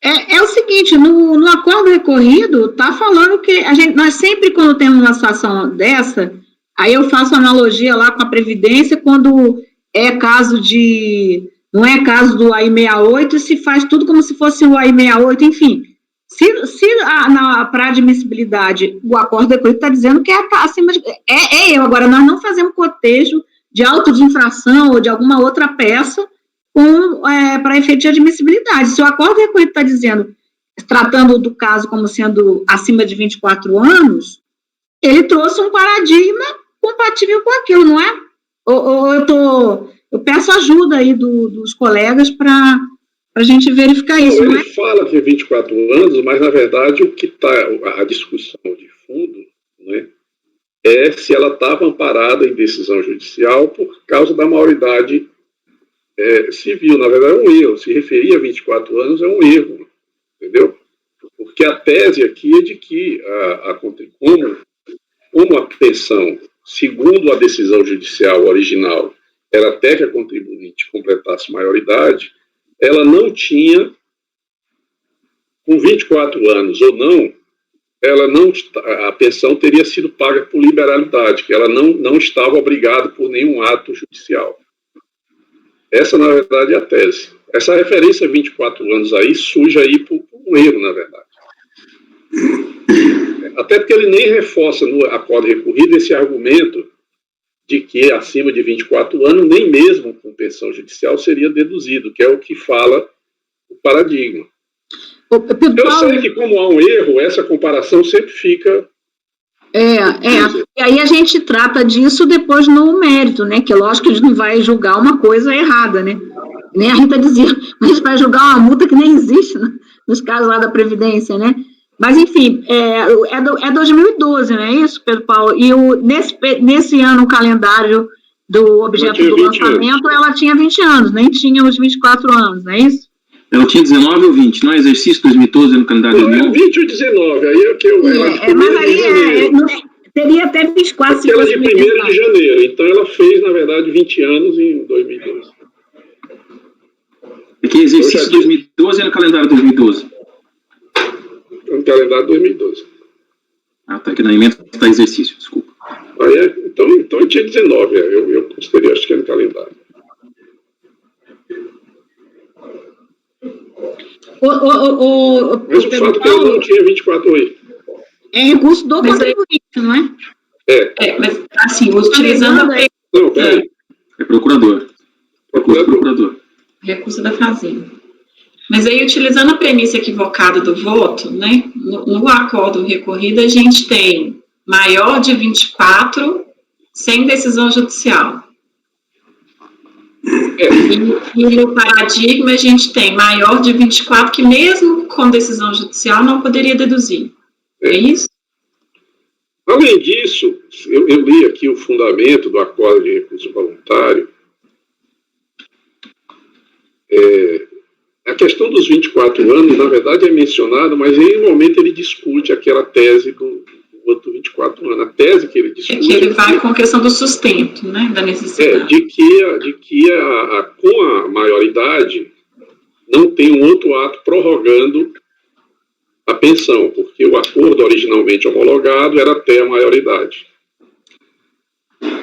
É o seguinte, no acordo recorrido, está falando que nós sempre, quando temos uma situação dessa, aí eu faço analogia lá com a Previdência, quando é caso de não é caso do AI-68, se faz tudo como se fosse o AI-68, enfim. Se para admissibilidade o acordo recorrido está dizendo que está acima de... eu. Agora, nós não fazemos cotejo de auto de infração ou de alguma outra peça para efeito de admissibilidade. Se o acordo recorrido está dizendo, tratando do caso como sendo acima de 24 anos, ele trouxe um paradigma compatível com aquilo, não é? Eu peço ajuda aí dos colegas para a gente verificar isso, não é? Ele fala de 24 anos, mas, na verdade, o que está, a discussão de fundo, né, é se ela estava amparada em decisão judicial por causa da maioridade civil. Na verdade, é um erro. Se referir a 24 anos, é um erro, entendeu? Porque a tese aqui é de que, como a pensão, segundo a decisão judicial original, era até que a contribuinte completasse maioridade, ela não tinha, com 24 anos ou não, a pensão teria sido paga por liberalidade, que ela não estava obrigada por nenhum ato judicial. Essa, na verdade, é a tese. Essa referência a 24 anos aí surge aí por um erro, na verdade. Até porque ele nem reforça no acordo recorrido esse argumento de que acima de 24 anos, nem mesmo com pensão judicial, seria deduzido, que é o que fala o paradigma. Eu sei que, como há um erro, essa comparação sempre fica... E aí a gente trata disso depois no mérito, né? Que é lógico que a gente não vai julgar uma coisa errada, né? Nem a Rita dizia, mas a gente vai julgar uma multa que nem existe, né? Nos casos lá da Previdência, né? Mas, enfim, é 2012, não é isso, Pedro Paulo? E nesse ano, o calendário do objeto do lançamento, ela tinha 20 anos, nem tinha os 24 anos, não é isso? Ela tinha 19 ou 20, não é exercício 2012 no calendário de 2011? 20 ou 19, aí é que eu acho mas aí teria até 24 se fosse de 1º de janeiro, então ela fez, na verdade, 20 anos em 2012. É que exercício 2012 é no calendário de 2012. No calendário de 2012. Ah, tá, aqui na emenda está exercício, desculpa. Aí então tinha 19, eu considerei, acho que é no calendário. Mas o fato é que ela não tinha 24 aí. É recurso do contribuinte, não é? Mas, assim, utilizando a... Não, peraí. É procurador. Procurador. Recurso da Fazenda. Mas aí, utilizando a premissa equivocada do voto, né, no acordo recorrido, a gente tem maior de 24 sem decisão judicial. E no paradigma, a gente tem maior de 24 que, mesmo com decisão judicial, não poderia deduzir. É isso? Além disso, eu li aqui o fundamento do acordo de recurso voluntário. A questão dos 24 anos, na verdade, é mencionada, mas em nenhum momento ele discute aquela tese do outro 24 anos. A tese que ele discute... que ele vai com a questão do sustento, né, da necessidade. De que com a maioridade não tem um outro ato prorrogando a pensão, porque o acordo originalmente homologado era até a maioridade.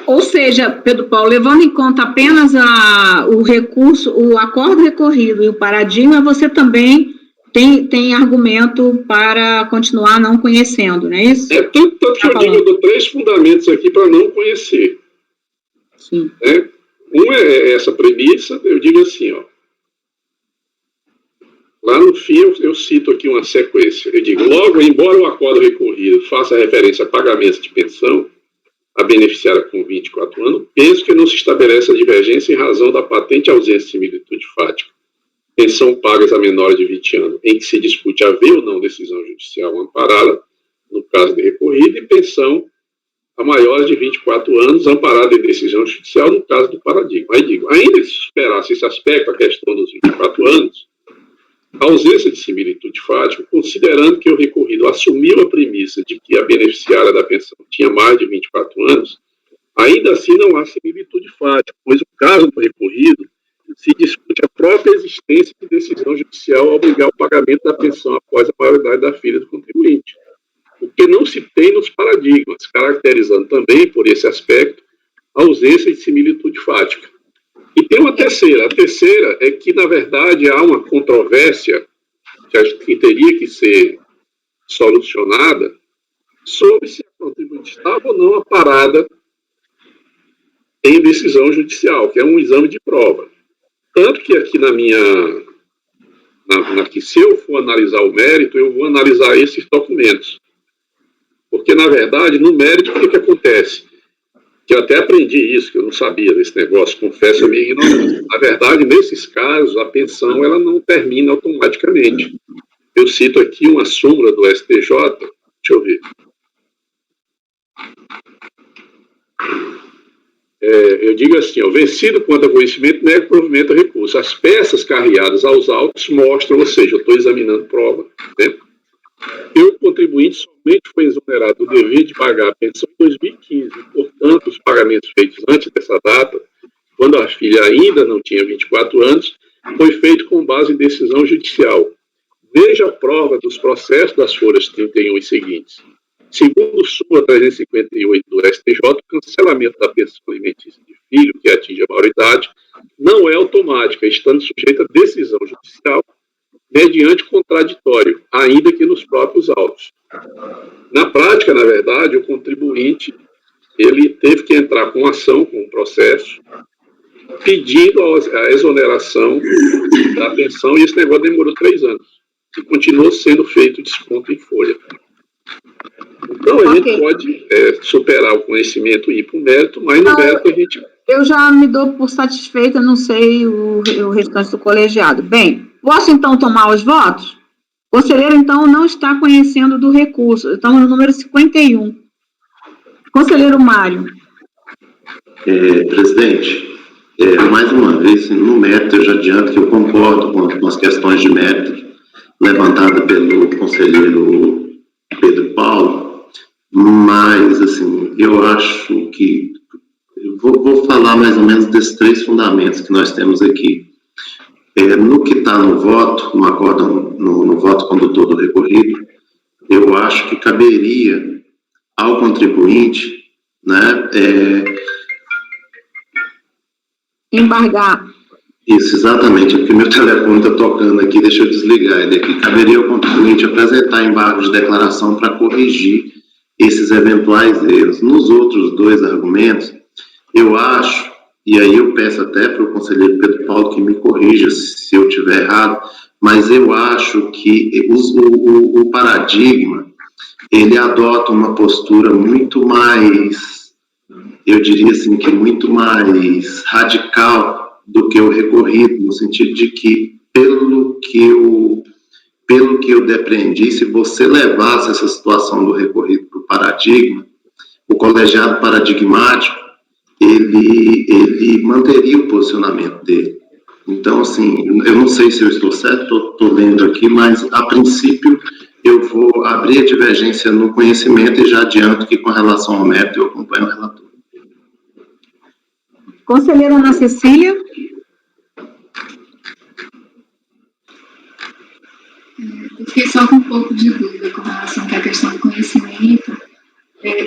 Ou seja, Pedro Paulo, levando em conta apenas o recurso, o acordo recorrido e o paradigma, você também tem argumento para continuar não conhecendo, não é isso? Tanto que eu dou 3 fundamentos aqui para não conhecer. Sim. Um é essa premissa, eu digo assim, ó. Lá no fim, eu cito aqui uma sequência. Eu digo, logo, embora o acordo recorrido faça referência a pagamentos de pensão, a beneficiária com 24 anos, penso que não se estabelece a divergência em razão da patente ausência de similitude fática. Pensão pagas a menores de 20 anos, em que se discute haver ou não decisão judicial amparada, no caso de recorrido, e pensão a maiores de 24 anos, amparada em decisão judicial, no caso do paradigma. Aí digo, ainda que se esperasse esse aspecto, a questão dos 24 anos, a ausência de similitude fática, considerando que o recorrido assumiu a premissa de que a beneficiária da pensão tinha mais de 24 anos, ainda assim não há similitude fática, pois o caso do recorrido se discute a própria existência de decisão judicial a obrigar o pagamento da pensão após a maioridade da filha do contribuinte, o que não se tem nos paradigmas, caracterizando também, por esse aspecto, a ausência de similitude fática. E tem uma terceira. A terceira é que, na verdade, há uma controvérsia que teria que ser solucionada sobre se a contribuinte estava ou não amparada em decisão judicial, que é um exame de prova. Tanto que aqui que se eu for analisar o mérito, eu vou analisar esses documentos. Porque, na verdade, no mérito, o que acontece? Que eu até aprendi isso, que eu não sabia desse negócio, confesso a minha ignorância. Na verdade, nesses casos, a pensão ela não termina automaticamente. Eu cito aqui uma súmula do STJ, deixa eu ver. Eu digo assim, vencido quanto a conhecimento, nega o provimento a recurso. As peças carreadas aos autos mostram, ou seja, eu estou examinando prova, né? Que o contribuinte somente foi exonerado do dever de pagar a pensão em 2015. Portanto, os pagamentos feitos antes dessa data, quando a filha ainda não tinha 24 anos, foi feito com base em decisão judicial. Veja a prova dos processos das folhas 31 e seguintes. Segundo súmula 358 do STJ, o cancelamento da pensão alimentícia de filho que atinge a maioridade não é automática, estando sujeita a decisão judicial mediante contraditório, ainda que nos próprios autos. Na prática, na verdade, o contribuinte ele teve que entrar com ação, com um processo, pedindo a exoneração da pensão, e esse negócio demorou 3 anos. E continuou sendo feito desconto em folha. Então, a gente pode superar o conhecimento e ir para o mérito, mas no mérito a gente... Eu já me dou por satisfeita, não sei o restante do colegiado. Bem, posso, então, tomar os votos? O conselheiro, então, não está conhecendo do recurso. Estamos no número 51. Conselheiro Mário. Presidente, mais uma vez, no mérito, eu já adianto que eu concordo com as questões de mérito levantadas pelo conselheiro Pedro Paulo, mas, assim, eu acho que... Eu vou falar mais ou menos desses 3 fundamentos que nós temos aqui. No que está no voto, no acórdão, no voto condutor do recorrido, eu acho que caberia ao contribuinte, né, embargar. Isso, exatamente, porque meu telefone está tocando aqui, deixa eu desligar ele aqui. Caberia ao contribuinte apresentar embargo de declaração para corrigir esses eventuais erros. Nos outros 2 argumentos, eu acho, e aí eu peço até para o conselheiro Pedro Paulo que me corrija se eu estiver errado, mas eu acho que o paradigma, ele adota uma postura muito mais, eu diria assim, que muito mais radical do que o recorrido, no sentido de que, pelo que eu depreendi, se você levasse essa situação do recorrido para o paradigma, o colegiado paradigmático, ele manteria o posicionamento dele. Então, assim, eu não sei se eu estou certo, estou lendo aqui, mas, a princípio, eu vou abrir a divergência no conhecimento e já adianto que, com relação ao mérito, eu acompanho o relator. Conselheira Ana Cecília. Eu fiquei só com um pouco de dúvida com relação à questão do conhecimento.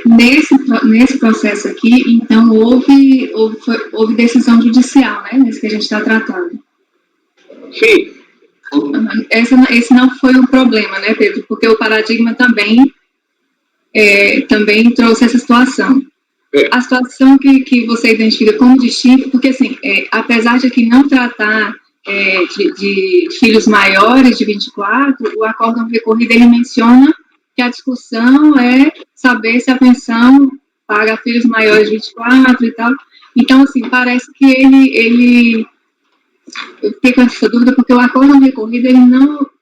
Nesse processo aqui, então, houve decisão judicial, né, nesse que a gente está tratando. Sim. Esse não foi o problema, né, Pedro? Porque o paradigma também trouxe essa situação. A situação que você identifica como distinta, porque, assim, apesar de aqui não tratar de filhos maiores de 24, o acórdão recorrido, ele menciona que a discussão é saber se a pensão paga filhos maiores de 24 e tal. Então, assim, parece que ele eu fiquei com essa dúvida, porque o acórdão recorrido,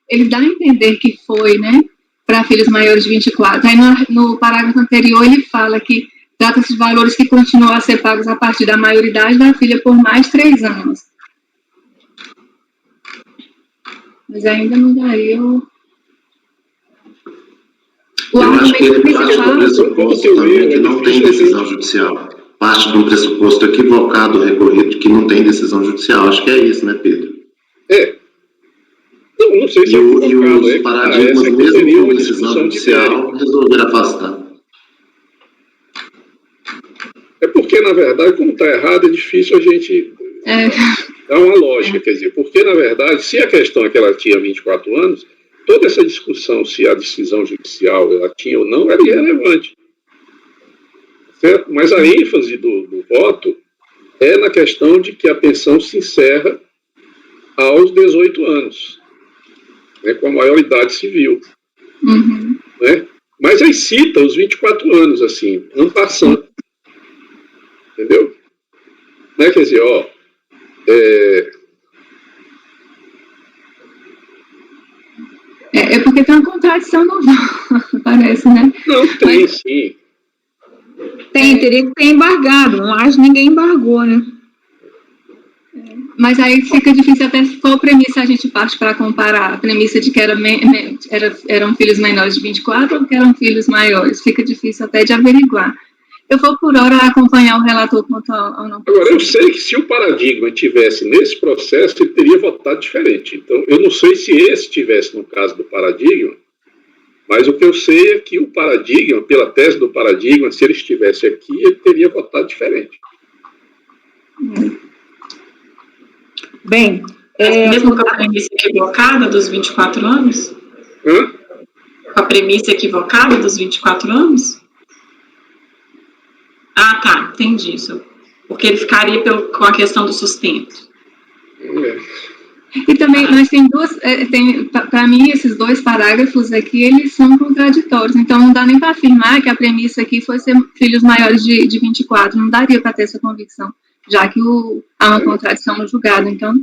ele dá a entender que foi, né, para filhos maiores de 24. Aí, no parágrafo anterior, ele fala que trata-se de valores que continuam a ser pagos a partir da maioridade da filha por mais 3 anos. Mas ainda não daria o... Eu acho que ele parte do pressuposto também que não tem decisão judicial. Parte de um pressuposto equivocado do recorrido que não tem decisão judicial. Acho que é isso, né, Pedro? Não sei se e os paradigmas, mesmo com decisão judicial, resolveram afastar. É porque, na verdade, como está errado, é difícil a gente Há uma lógica, quer dizer, porque, na verdade, se a questão é que ela tinha 24 anos, toda essa discussão se a decisão judicial ela tinha ou não era irrelevante. Certo? Mas a ênfase do voto é na questão de que a pensão se encerra aos 18 anos, né, com a maioridade civil. Né? Mas aí cita os 24 anos, assim, en passant. Entendeu? Né? Quer dizer, É porque tem uma contradição no voto, parece, né? Não, tem, sim. Teria que ter embargado, mas ninguém embargou, né? Mas aí fica difícil até qual premissa a gente parte para comparar. A premissa de que eram filhos menores de 24 ou que eram filhos maiores. Fica difícil até de averiguar. Eu vou, por hora, acompanhar o relator quanto ao não. Agora, eu sei que se o paradigma tivesse nesse processo, ele teria votado diferente. Então, eu não sei se esse tivesse no caso do paradigma, mas o que eu sei é que o paradigma, pela tese do paradigma, se ele estivesse aqui, ele teria votado diferente. Bem, mesmo com a premissa equivocada dos 24 anos? Hã? Com a premissa equivocada dos 24 anos? Ah, tá, entendi isso. Porque ele ficaria com a questão do sustento. E também, nós tem duas, para mim, esses dois parágrafos aqui, eles são contraditórios, então não dá nem para afirmar que a premissa aqui foi ser filhos maiores de 24, não daria para ter essa convicção, já que há uma contradição no julgado, então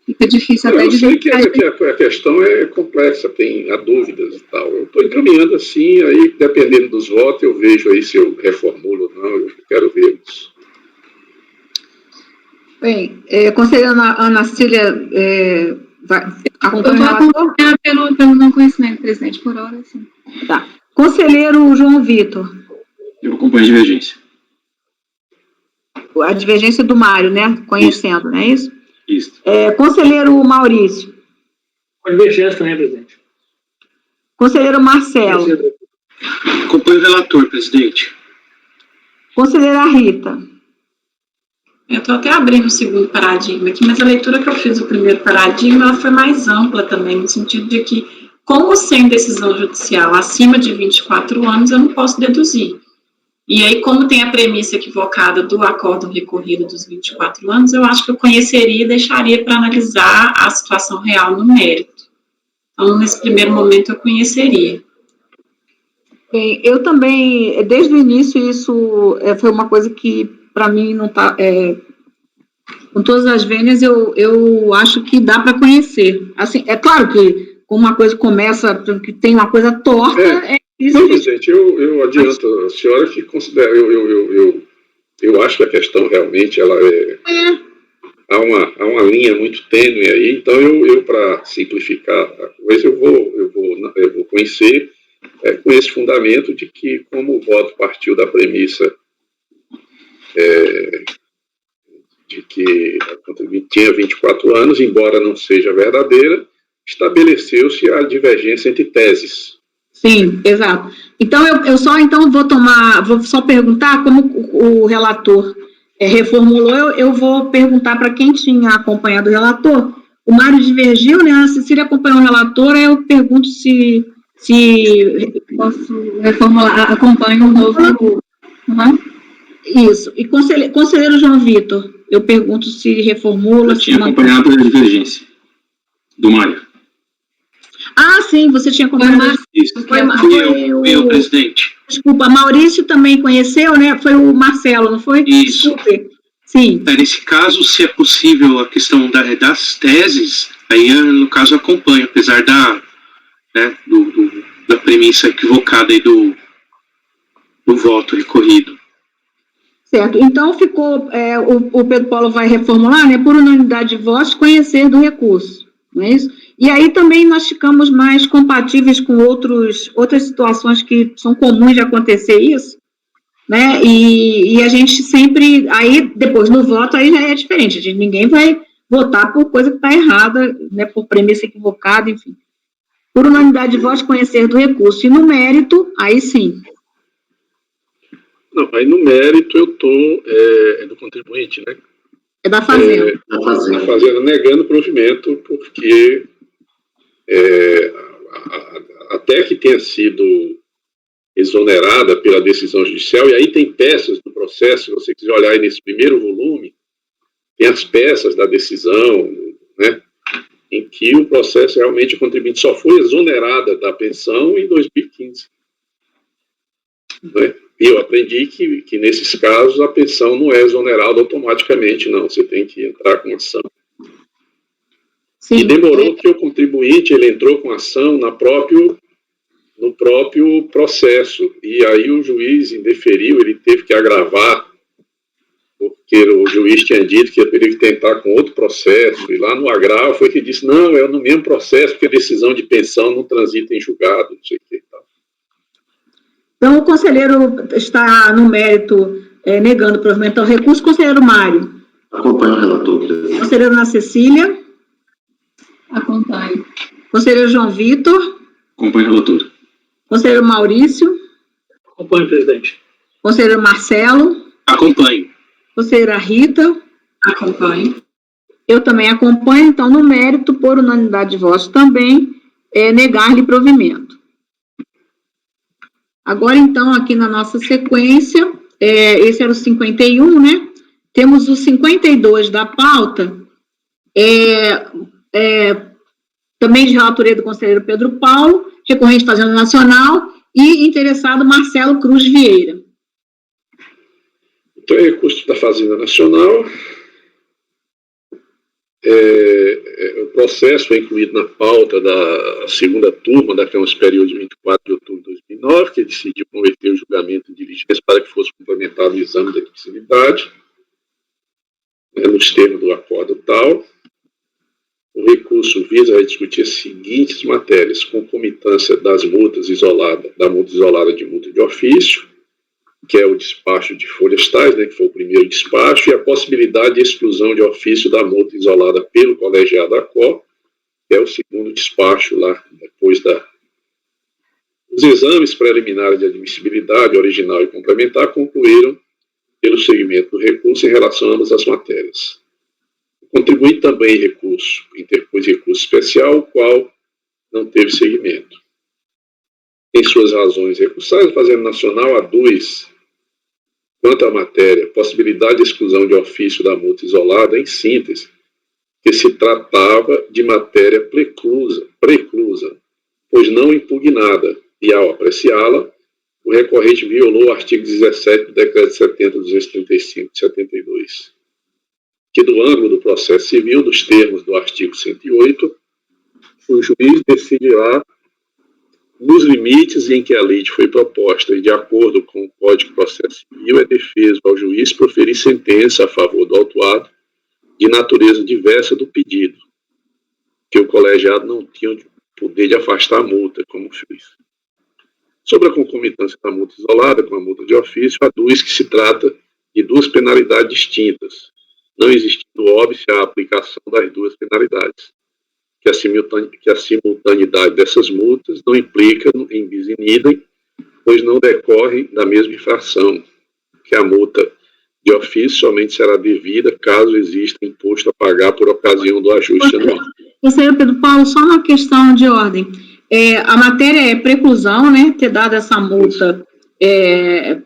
fica difícil até de... Eu sei que a questão é complexa, há dúvidas e tal. Eu estou encaminhando assim, aí dependendo dos votos, eu vejo aí se eu reformulo ou não, eu quero ver isso. Bem, conselheira Ana Cília, vai acompanhar o relator? Pelo não conhecimento, presidente, por hora, sim. Tá. Conselheiro João Vitor. Eu acompanho a divergência. A divergência do Mário, né? Conhecendo, não é isso? Isso. Conselheiro Maurício. Com divergência também, presidente. Conselheiro Marcelo. Acompanho o relator, presidente. Conselheira Rita. Eu estou até abrindo o segundo paradigma aqui, mas a leitura que eu fiz do primeiro paradigma ela foi mais ampla também, no sentido de que, como sem decisão judicial acima de 24 anos, eu não posso deduzir. E aí, como tem a premissa equivocada do acórdão recorrido dos 24 anos, eu acho que eu conheceria e deixaria para analisar a situação real no mérito. Então, nesse primeiro momento, eu conheceria. Bem, eu também, desde o início, isso foi uma coisa que, para mim, não está... com todas as vênias, eu acho que dá para conhecer. Assim, é claro que, como uma coisa começa, que tem uma coisa torta... Não, presidente, eu adianto a senhora que considero, eu acho que a questão realmente, ela há uma linha muito tênue aí, então eu para simplificar a coisa, eu vou conhecer com esse fundamento de que, como o voto partiu da premissa de que a contribuinte tinha 24 anos, embora não seja verdadeira, estabeleceu-se a divergência entre teses. Sim, exato. Então, eu só vou só perguntar, como o relator reformulou, eu vou perguntar para quem tinha acompanhado o relator. O Mário divergiu, né? A Cecília acompanhou o relator, aí eu pergunto se posso reformular, acompanho o novo... Isso. E conselheiro João Vitor, eu pergunto se reformula... Eu tinha acompanhado a divergência do Mário. Ah, sim, você tinha acompanhado. Isso. Foi eu, presidente. Desculpa, Maurício também conheceu, né? Foi o Marcelo, não foi? Isso. Super. Sim. Nesse caso, se é possível a questão das teses, aí, no caso, acompanho, apesar da premissa equivocada aí do voto recorrido. Certo. Então, ficou, o Pedro Paulo vai reformular, né? Por unanimidade de votos, conhecer do recurso, não é isso? E aí também nós ficamos mais compatíveis com outras situações que são comuns de acontecer isso, né? E a gente sempre, aí depois no voto, aí já é diferente, ninguém vai votar por coisa que está errada, né? Por premissa equivocada, enfim. Por unanimidade de votos, conhecer do recurso. E no mérito, aí sim. Não, aí no mérito eu estou do contribuinte, né? É da Fazenda. Da Fazenda negando o provimento, porque até que tenha sido exonerada pela decisão judicial, e aí tem peças do processo, se você quiser olhar aí nesse primeiro volume, tem as peças da decisão, né, em que o processo realmente, o contribuinte só foi exonerada da pensão em 2015. Né? E eu aprendi que nesses casos a pensão não é exonerada automaticamente, não, você tem que entrar com ação. Sim. E demorou que o contribuinte, ele entrou com ação no próprio processo, e aí o juiz indeferiu, ele teve que agravar, porque o juiz tinha dito que ele teria que tentar com outro processo, e lá no agravo foi que disse, não, é no mesmo processo, porque a decisão de pensão não transita em julgado, não sei o que e tal. Então, o conselheiro está no mérito negando o provimento ao recurso. Conselheiro Mário. Acompanho o relator, presidente. Conselheiro Ana Cecília. Acompanho. Conselheiro João Vitor. Acompanho o relator. Conselheiro Maurício. Acompanho, presidente. Conselheiro Marcelo. Acompanho. Conselheira Rita. Acompanho. Eu também acompanho, então, no mérito, por unanimidade de votos também, negar-lhe provimento. Agora, então, aqui na nossa sequência, esse era o 51, né? Temos o 52 da pauta, também de relatoria do conselheiro Pedro Paulo, recorrente Fazenda Nacional, e interessado Marcelo Cruz Vieira. Então, é recurso da Fazenda Nacional. O processo foi incluído na pauta da segunda turma da Câmara Superior de 24 de outubro de 2009, que decidiu converter o julgamento em diligência para que fosse complementado o exame da admissibilidade, nos termos do acordo tal. O recurso visa discutir as seguintes matérias: concomitância das multas isoladas, da multa isolada de multa de ofício, que é o despacho de folhas tais, né, que foi o primeiro despacho, e a possibilidade de exclusão de ofício da multa isolada pelo colegiado da COR, que é o segundo despacho lá, depois os exames preliminares de admissibilidade original e complementar concluíram pelo segmento do recurso em relação a ambas as matérias. O contribuinte também interpôs recurso especial, o qual não teve seguimento. Em suas razões recursais, a Fazenda Nacional aduz, quanto à matéria, possibilidade de exclusão de ofício da multa isolada, em síntese, que se tratava de matéria preclusa, pois não impugnada, e ao apreciá-la, o recorrente violou o artigo 17 do Decreto 70.235 de 72, que do ângulo do processo civil, dos termos do artigo 108, o juiz decidirá nos limites em que a lei foi proposta e de acordo com o Código de Processo Civil, é defeso ao juiz proferir sentença a favor do autuado de natureza diversa do pedido, que o colegiado não tinha o poder de afastar a multa, como fez. Sobre a concomitância da multa isolada com a multa de ofício, aduz que se trata de duas penalidades distintas, não existindo óbice a aplicação das duas penalidades, que a simultaneidade dessas multas não implica em bis in idem, pois não decorrem da mesma infração, que a multa de ofício somente será devida caso exista imposto a pagar por ocasião do ajuste anual. Conselheiro Pedro Paulo, só uma questão de ordem. A matéria é preclusão, né? Ter dado essa multa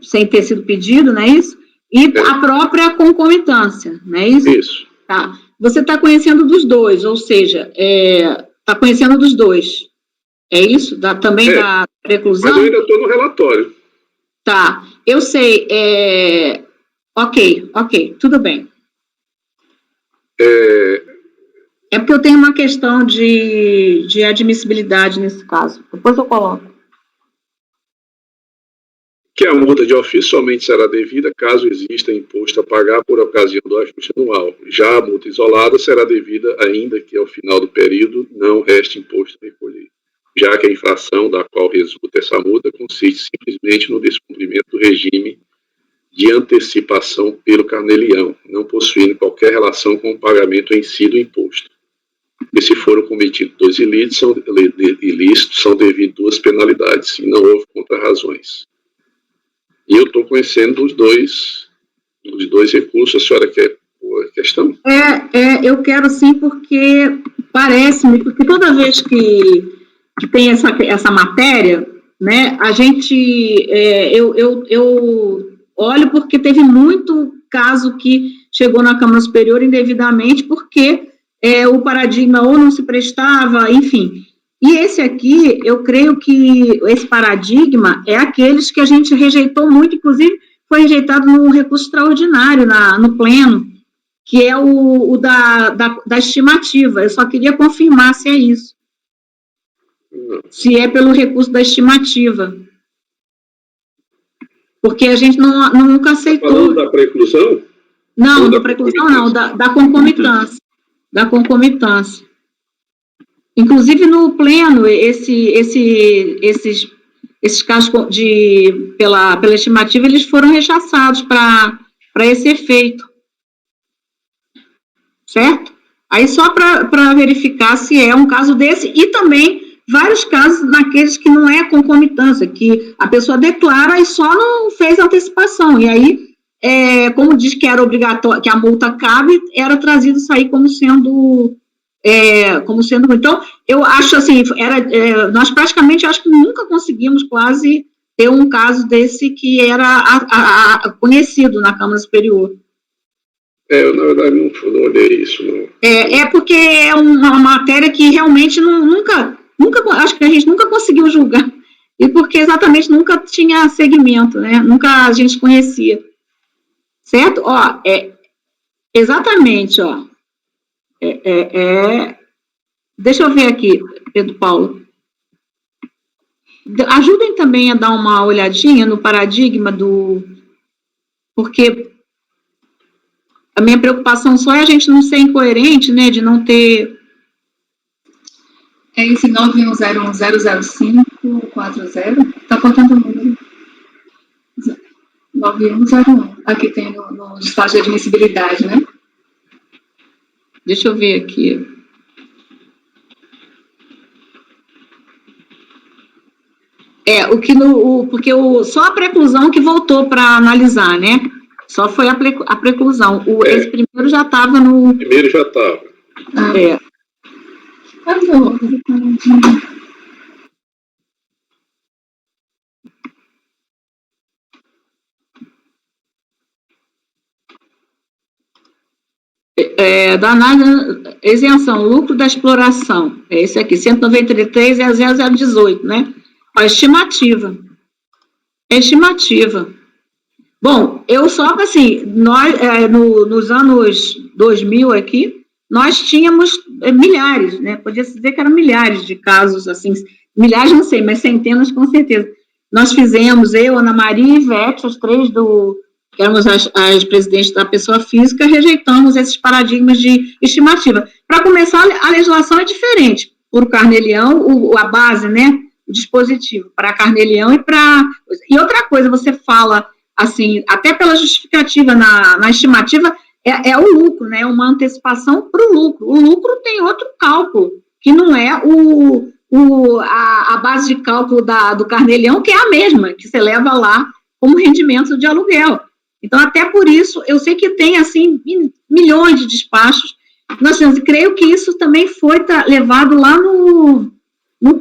sem ter sido pedido, não é isso? E a própria concomitância, não é isso? Isso. Tá. Você está conhecendo dos dois, ou seja, está conhecendo dos dois. É isso? Também da preclusão? Mas eu ainda estou no relatório. Tá. Eu sei. Ok, tudo bem. É porque eu tenho uma questão de admissibilidade nesse caso. Depois eu coloco. Que a multa de ofício somente será devida caso exista imposto a pagar por ocasião do ajuste anual. Já a multa isolada será devida ainda que ao final do período não reste imposto a recolher, já que a infração da qual resulta essa multa consiste simplesmente no descumprimento do regime de antecipação pelo carnelião, não possuindo qualquer relação com o pagamento em si do imposto. E se foram cometidos dois ilícitos, são devidas duas penalidades, e não houve contra-razões. E eu estou conhecendo os dois recursos. A senhora quer questão? Eu quero sim, porque parece-me, porque toda vez que tem essa matéria, né, a gente, eu olho porque teve muito caso que chegou na Câmara Superior indevidamente, porque o paradigma ou não se prestava, enfim. E esse aqui, eu creio que esse paradigma é aqueles que a gente rejeitou muito, inclusive foi rejeitado no recurso extraordinário, no pleno, que é o da estimativa. Eu só queria confirmar se é isso. Não. Se é pelo recurso da estimativa. Porque a gente nunca aceitou. Falando da preclusão? Não, da preclusão não, da concomitância. Da concomitância. Inclusive, no pleno, esses casos pela estimativa, eles foram rechaçados para esse efeito. Certo? Aí, só para verificar se é um caso desse, e também vários casos naqueles que não é concomitância, que a pessoa declara e só não fez antecipação. E aí, como diz que era obrigatório, que a multa cabe, era trazido isso aí como sendo. Então, eu acho assim, nós praticamente, acho que nunca conseguimos quase ter um caso desse que era conhecido na Câmara Superior. Eu, na verdade, não olhei isso, não. Porque é uma matéria que realmente nunca, acho que a gente nunca conseguiu julgar, e porque exatamente nunca tinha segmento, né, nunca a gente conhecia, certo? Exatamente, deixa eu ver aqui, Pedro Paulo. Ajudem também a dar uma olhadinha no paradigma porque a minha preocupação só é a gente não ser incoerente, né, de não ter... É esse 910100540, está faltando o número. 9101, aqui tem no despacho de admissibilidade, né? Deixa eu ver aqui. Porque só a preclusão que voltou para analisar, né? Só foi a preclusão. Esse primeiro já estava no... O primeiro já estava. Da análise, isenção, lucro da exploração. É esse aqui, 193 é 0018, né? A estimativa. Bom, eu só, assim, nós, nos anos 2000 aqui, nós tínhamos milhares, né? Podia-se dizer que eram milhares de casos, assim, milhares não sei, mas centenas com certeza. Nós fizemos, eu, Ana Maria e Ivete, as três que éramos as presidentes da pessoa física, rejeitamos esses paradigmas de estimativa. Para começar, a legislação é diferente, por Carnê-Leão, a base, né? O dispositivo, para Carnê-Leão e outra coisa, você fala, assim, até pela justificativa na estimativa, é o lucro, né? Uma antecipação para o lucro. O lucro tem outro cálculo, que não é a base de cálculo do Carnê-Leão, que é a mesma, que você leva lá como rendimento de aluguel. Então, até por isso, eu sei que tem, assim, milhões de despachos. Nós temos, e creio que isso também foi levado lá no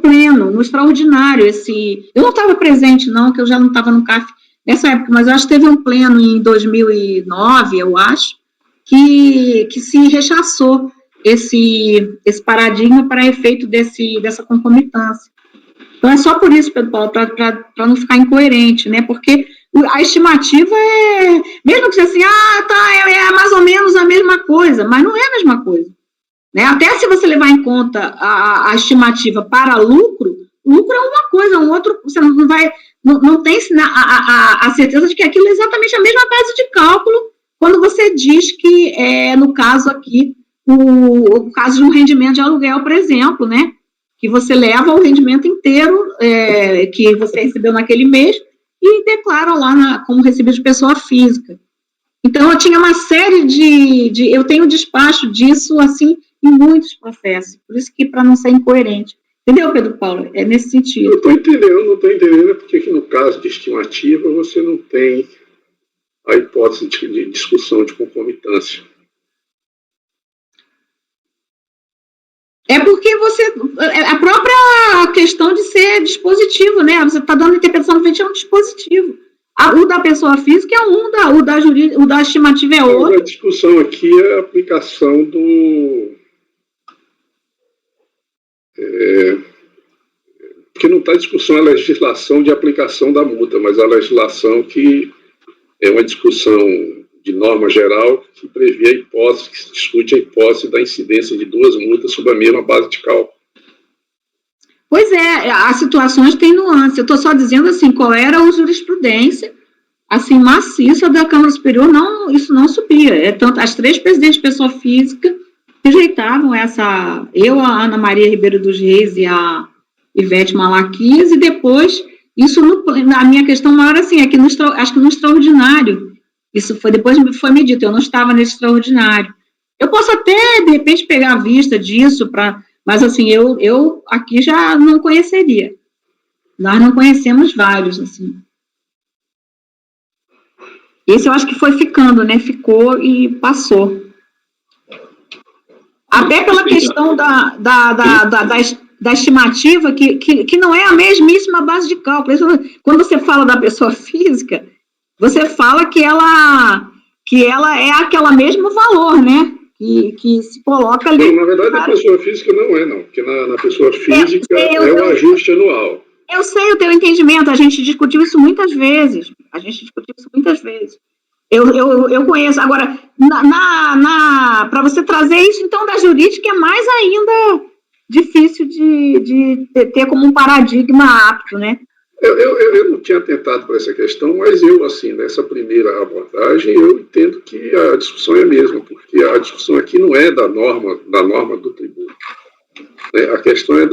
pleno, no extraordinário. Eu não estava presente, não, que eu já não estava no CAF nessa época, mas eu acho que teve um pleno em 2009, eu acho, que se rechaçou esse paradigma para efeito dessa concomitância. Então, é só por isso, Pedro Paulo, para não ficar incoerente, né? Porque a estimativa mesmo que seja assim, é mais ou menos a mesma coisa, mas não é a mesma coisa. Né? Até se você levar em conta a estimativa para lucro é uma coisa, outro, você não tem a certeza de que aquilo é exatamente a mesma base de cálculo quando você diz que, no caso aqui, o caso de um rendimento de aluguel, por exemplo, né? Que você leva o rendimento inteiro que você recebeu naquele mês e declara lá como recebido de pessoa física. Então, eu tinha uma série eu tenho despacho disso, assim, em muitos processos, por isso que para não ser incoerente. Entendeu, Pedro Paulo? É nesse sentido. Não estou entendendo, porque aqui no caso de estimativa você não tem a hipótese de discussão de concomitância. você, a própria questão de ser dispositivo, né? Você está dando a interpretação do 20 é um dispositivo. O da pessoa física é o da estimativa é outro. A discussão aqui é a aplicação do... porque não está em discussão a legislação de aplicação da multa, mas a legislação que é uma discussão de norma geral que prevê a hipótese, que se discute a hipótese da incidência de 2 multas sobre a mesma base de cálculo. Pois é, as situações têm nuance. Eu estou só dizendo assim, qual era a jurisprudência, assim, maciça da Câmara Superior, não, isso não subia. Tanto as 3 presidentes de pessoa física rejeitavam essa, a Ana Maria Ribeiro dos Reis e a Ivete Malaquias, e depois, isso, a minha questão maior, assim, é que acho que no extraordinário, isso foi, depois foi me dito, eu não estava nesse extraordinário. Eu posso até, de repente, pegar a vista disso, mas, assim, eu aqui já não conheceria. Nós não conhecemos vários, assim. Esse eu acho que foi ficando, né? Ficou e passou. Até pela questão da estimativa, que não é a mesmíssima base de cálculo. Quando você fala da pessoa física, você fala que ela é aquele mesmo valor, né? Que se coloca ali. Não, na verdade, a pessoa física não é, não. Porque na pessoa física é o ajuste anual. Eu sei o teu entendimento, a gente discutiu isso muitas vezes. Eu conheço. Agora, para você trazer isso, então, da jurídica, é mais ainda difícil de ter como um paradigma apto, né? Eu não tinha atentado para essa questão, mas eu, assim, nessa primeira abordagem, eu entendo que a discussão é a mesma, porque a discussão aqui não é da norma do tributo. A questão é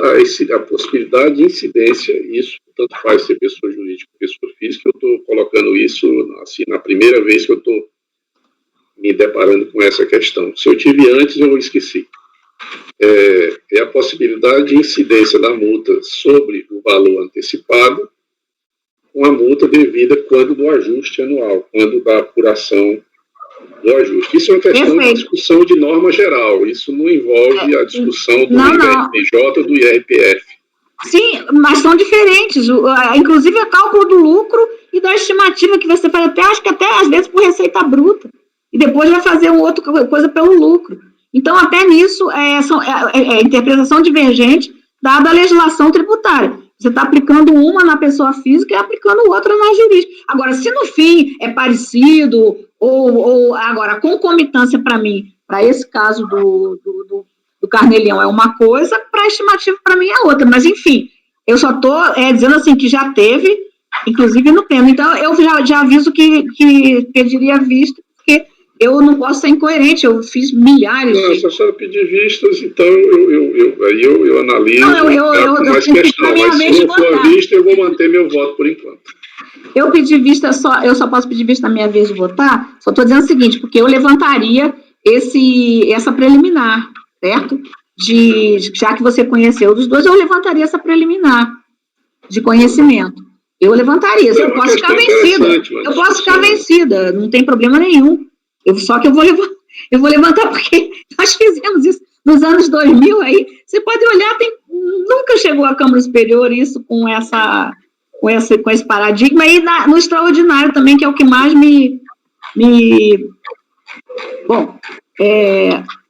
a possibilidade de incidência, isso tanto faz ser pessoa jurídica ou pessoa física. Eu estou colocando isso assim, na primeira vez que eu estou me deparando com essa questão. Se eu tive antes, eu esqueci. É a possibilidade de incidência da multa sobre o valor antecipado com a multa devida quando do ajuste anual, quando da apuração do ajuste. Isso é uma questão de discussão de norma geral, isso não envolve a discussão do IRPJ ou do IRPF. Sim, mas são diferentes, inclusive o cálculo do lucro e da estimativa que você faz, acho que até às vezes por receita bruta, e depois vai fazer outra coisa pelo lucro. Então, até nisso, é interpretação divergente dada a legislação tributária. Você está aplicando uma na pessoa física e aplicando outra na jurídica. Agora, se no fim é parecido, ou agora, a concomitância para mim, para esse caso do Carnelião é uma coisa, para a estimativa para mim é outra. Mas, enfim, eu só estou dizendo assim que já teve, inclusive no pleno. Então, eu já aviso que pediria vista, porque eu não posso ser incoerente, eu fiz milhares de... Se a senhora pedir vistas, então eu analiso com mais questão, mas se não for vista, eu vou manter meu voto por enquanto. Eu pedi vista eu só posso pedir vista na minha vez de votar, só estou dizendo o seguinte, porque eu levantaria essa preliminar, certo? Já que você conheceu dos dois, eu levantaria essa preliminar de conhecimento. Eu levantaria, eu posso ficar vencida. Eu posso ficar vencida, não tem problema nenhum. Só que eu vou levantar porque nós fizemos isso nos anos 2000, aí você pode olhar, nunca chegou à Câmara Superior isso com esse paradigma, e no extraordinário também, que é o que mais bom,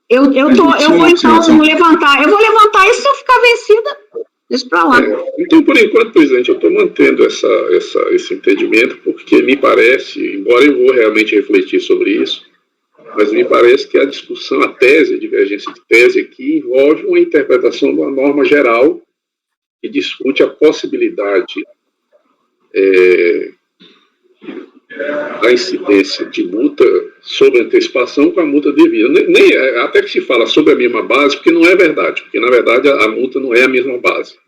eu vou então levantar, isso se eu ficar vencida, deixa para lá. Então, por enquanto, presidente, eu estou mantendo esse entendimento, porque me parece, embora eu vou realmente refletir sobre isso, mas me parece que a discussão, a divergência de tese aqui, envolve uma interpretação de uma norma geral que discute a possibilidade da incidência de multa sobre antecipação com a multa devida. Até que se fala sobre a mesma base, porque não é verdade, porque na verdade a multa não é a mesma base.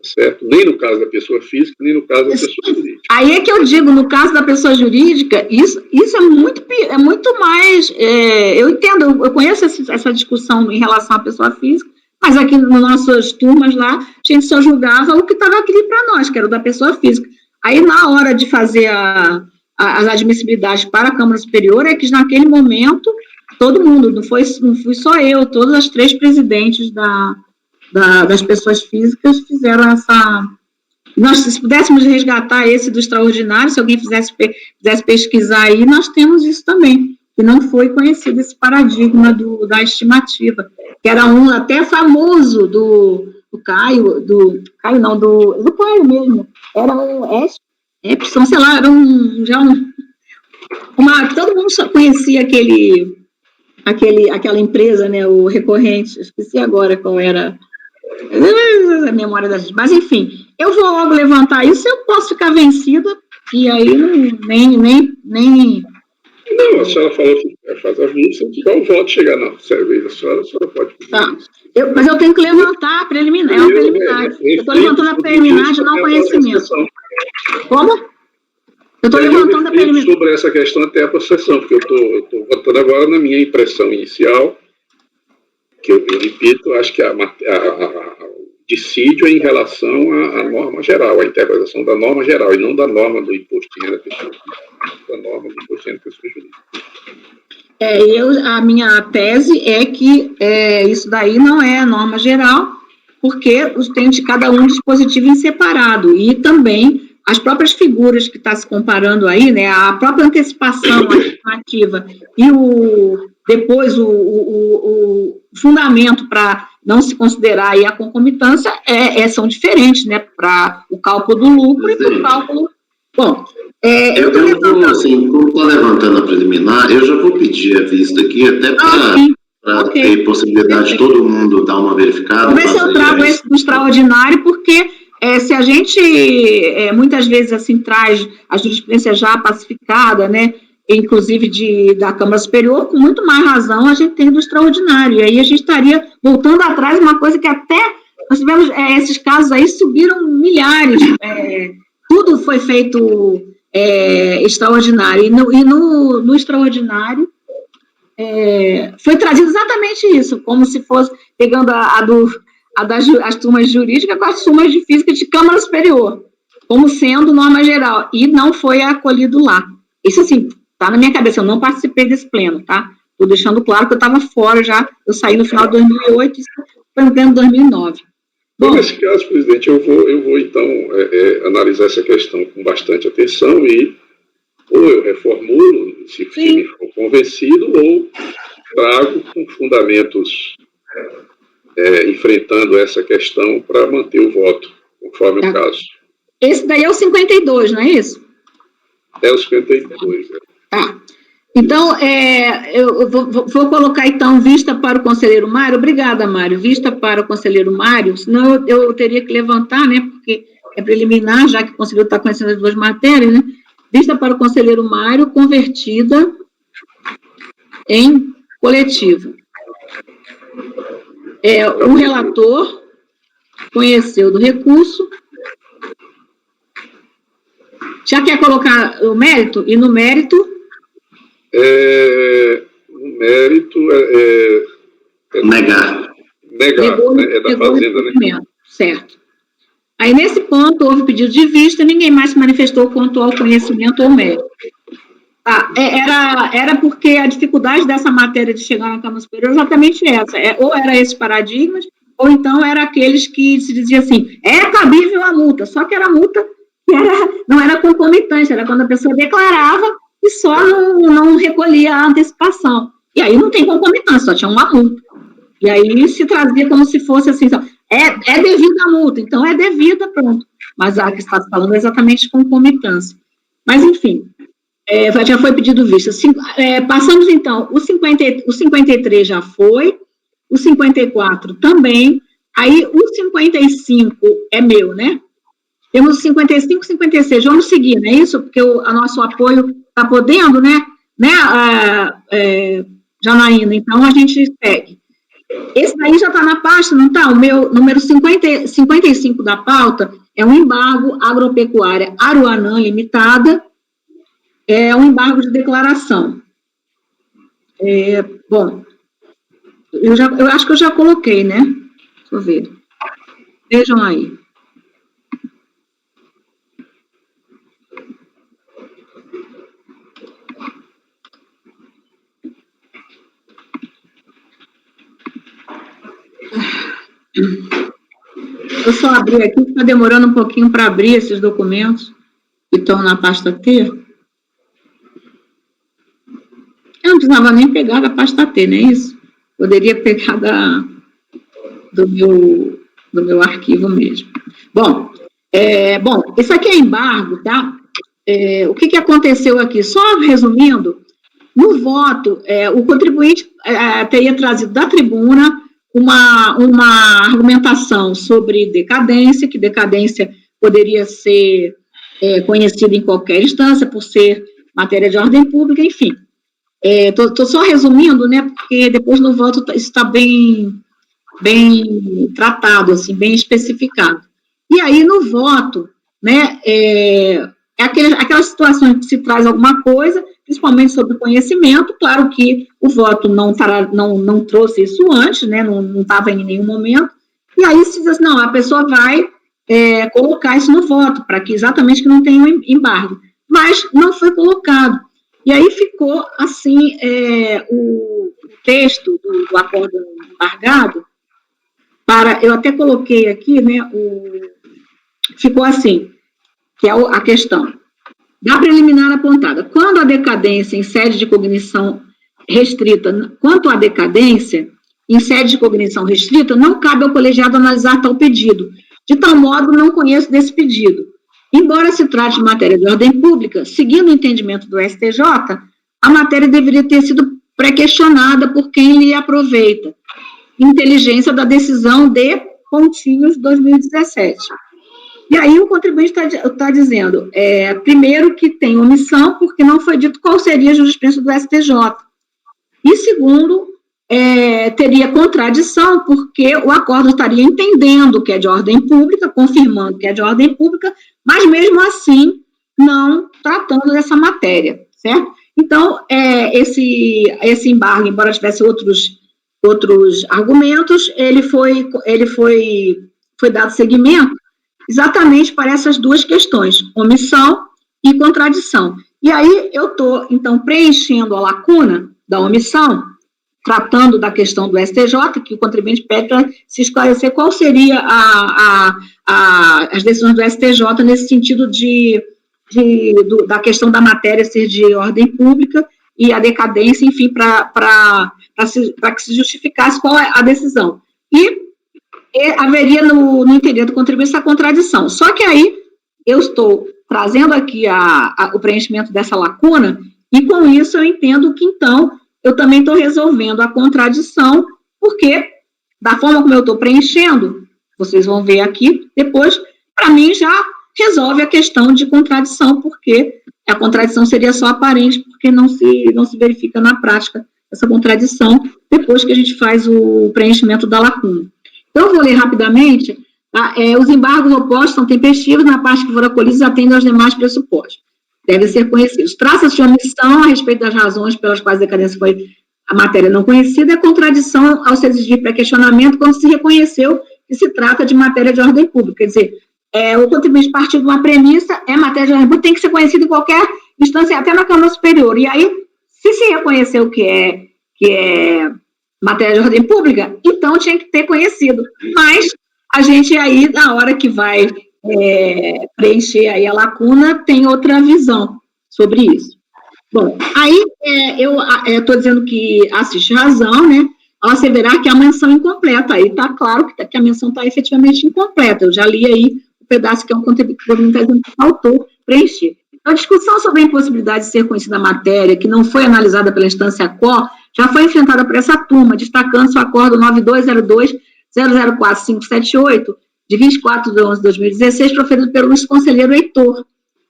Certo? Nem no caso da pessoa física, nem no caso da pessoa jurídica. Aí é que eu digo, no caso da pessoa jurídica, isso é muito mais... eu entendo, eu conheço essa discussão em relação à pessoa física, mas aqui nas nossas turmas lá, a gente só julgava o que estava aqui para nós, que era o da pessoa física. Aí, na hora de fazer as admissibilidades para a Câmara Superior, é que naquele momento, todo mundo, não fui só eu, todas as 3 presidentes das pessoas físicas fizeram essa... Nós, se pudéssemos resgatar esse do extraordinário, se alguém fizesse pesquisar aí, nós temos isso também, que não foi conhecido esse paradigma da estimativa, que era um até famoso do Caio mesmo, era um Epson, sei lá, era todo mundo só conhecia aquela empresa, né, o Recorrente, esqueci agora qual era a memória da gente, mas enfim, eu vou logo levantar isso, eu posso ficar vencida, e aí nem... Não, a senhora falou que faz a vista, só o voto chegar na cerveja, a senhora pode pedir. Tá. Mas eu tenho que levantar a preliminar, eu estou levantando a preliminar de não conhecimento. Como? Eu estou levantando a preliminar. Sobre essa questão até a processão, porque eu estou votando agora na minha impressão inicial, que eu repito, acho que o dissídio é em relação à norma geral, à interpretação da norma geral, e não da norma do imposto de renda pessoa jurídica, da norma do imposto de renda pessoa jurídica. A minha tese é que isso daí não é a norma geral, porque tem de cada um dispositivo em separado, e também as próprias figuras que está se comparando aí, né, a própria antecipação estimativa e depois o fundamento para não se considerar aí a concomitância são diferentes, né, para o cálculo do lucro e para o cálculo... Bom, eu vou, assim, como estou levantando a preliminar, eu já vou pedir a vista aqui, até para ter possibilidade de todo mundo dar uma verificada. Vou ver se eu trago esse do extraordinário, porque se a gente muitas vezes assim traz a jurisprudência já pacificada, né, inclusive da Câmara Superior, com muito mais razão a gente tem do extraordinário, e aí a gente estaria voltando atrás, uma coisa que até nós tivemos, esses casos aí subiram milhares, tudo foi feito extraordinário, e no extraordinário foi trazido exatamente isso, como se fosse pegando as turmas jurídicas com as turmas de física de Câmara Superior, como sendo norma geral, e não foi acolhido lá. Isso, assim, está na minha cabeça, eu não participei desse pleno, tá? Estou deixando claro que eu estava fora já, eu saí no final de 2008, isso foi no pleno de 2009. Bom, nesse caso, presidente, eu vou então, analisar essa questão com bastante atenção e ou eu reformulo, se me for convencido, ou trago com fundamentos enfrentando essa questão para manter o voto, conforme o caso. Esse daí é o 52, não é isso? É o 52, Tá. Então, eu vou colocar, então, vista para o conselheiro Mário. Obrigada, Mário. Vista para o conselheiro Mário, senão eu teria que levantar, né, porque é preliminar, já que o conselheiro está conhecendo as duas matérias, né? Vista para o conselheiro Mário, convertida em coletiva. O relator conheceu do recurso. Já quer colocar o mérito? E no mérito? No mérito negar, né? Da Fazenda, né? Certo. Aí, nesse ponto, houve pedido de vista, ninguém mais se manifestou quanto ao conhecimento ou mérito. Tá, era porque a dificuldade dessa matéria de chegar na Câmara Superior é exatamente essa, ou era esses paradigmas, ou então era aqueles que se dizia assim, cabível a multa, só que era a multa que não era concomitante, era quando a pessoa declarava e só não recolhia a antecipação. E aí não tem concomitância, só tinha uma multa. E aí se trazia como se fosse assim, é devida a multa, então é devida, pronto. Mas a que está falando é exatamente concomitância. Mas, enfim, já foi pedido vista. Passamos, então, o 53 já foi, o 54 também, aí o 55 é meu, né? Temos o 55 e 56, vamos seguir, não é isso? Porque o nosso apoio está podendo, né? Janaína, então a gente segue. Esse daí já está na pasta, não está? O meu número 55 da pauta é um embargo agropecuária Aruanã Limitada, é um embargo de declaração. Bom, eu acho que eu já coloquei, né? Deixa eu ver. Vejam aí. eu só abri aqui, está demorando um pouquinho para abrir esses documentos que estão na pasta T. Eu não precisava nem pegar da pasta T, não é isso? Poderia pegar do meu arquivo mesmo. Bom, isso aqui é embargo, tá? O que aconteceu aqui? Só resumindo, no voto, o contribuinte teria trazido da tribuna uma argumentação sobre decadência, que decadência poderia ser conhecida em qualquer instância, por ser matéria de ordem pública, enfim. Estou só resumindo, né, porque depois no voto isso está bem tratado, assim, bem especificado. E aí, no voto, né, aquelas situações que se traz alguma coisa, principalmente sobre conhecimento, claro que o voto não trouxe isso antes, né, não estava em nenhum momento, e aí se diz assim, não, a pessoa vai colocar isso no voto, para que exatamente que não tenha um embargo, mas não foi colocado. E aí ficou, assim, o texto do acordo embargado, eu até coloquei aqui, né, ficou assim, que é a questão. Da preliminar apontada, quanto à decadência em sede de cognição restrita, não cabe ao colegiado analisar tal pedido. De tal modo, não conheço desse pedido. Embora se trate de matéria de ordem pública, seguindo o entendimento do STJ, a matéria deveria ter sido pré-questionada por quem lhe aproveita. Inteligência da decisão de pontinhos 2017. E aí o contribuinte está dizendo, primeiro, que tem omissão, porque não foi dito qual seria a jurisprudência do STJ. E segundo, teria contradição, porque o acordo estaria entendendo que é de ordem pública, confirmando que é de ordem pública, mas mesmo assim não tratando dessa matéria, certo? Então, esse embargo, embora tivesse outros argumentos, ele foi dado seguimento exatamente para essas duas questões, omissão e contradição. E aí eu estou, então, preenchendo a lacuna da omissão, tratando da questão do STJ, que o contribuinte pede para se esclarecer qual seria as decisões do STJ nesse sentido da questão da matéria ser de ordem pública e a decadência, enfim, para que se justificasse qual é a decisão. E haveria no entender do contribuinte essa contradição. Só que aí eu estou trazendo aqui o preenchimento dessa lacuna, e com isso eu entendo que, então, eu também estou resolvendo a contradição, porque, da forma como eu estou preenchendo, vocês vão ver aqui, depois, para mim, já resolve a questão de contradição, porque a contradição seria só aparente, porque não se verifica na prática essa contradição, depois que a gente faz o preenchimento da lacuna. Então, eu vou ler rapidamente. Os embargos opostos são tempestivos, na parte que for acolhidos atendem aos demais pressupostos. Devem ser conhecidos. Traça-se de omissão a respeito das razões pelas quais a decadência foi a matéria não conhecida, é contradição ao se exigir pré-questionamento quando se reconheceu que se trata de matéria de ordem pública. Quer dizer, o contribuinte partiu de uma premissa, matéria de ordem pública, tem que ser conhecido em qualquer instância, até na Câmara Superior. E aí, se reconheceu que é matéria de ordem pública, então tinha que ter conhecido. Mas a gente aí, na hora que vai preencher aí a lacuna, tem outra visão sobre isso. Bom, aí eu estou dizendo que assiste razão, né, ao asseverar que a menção incompleta. Aí está claro que a menção está efetivamente incompleta. Eu já li aí o pedaço que é um contribuinte que faltou preencher. A discussão sobre a impossibilidade de ser conhecida a matéria, que não foi analisada pela instância COR, já foi enfrentada por essa turma, destacando-se o acordo 9202-004578, de 24 de 11 de 2016, proferido pelo vice-conselheiro Heitor.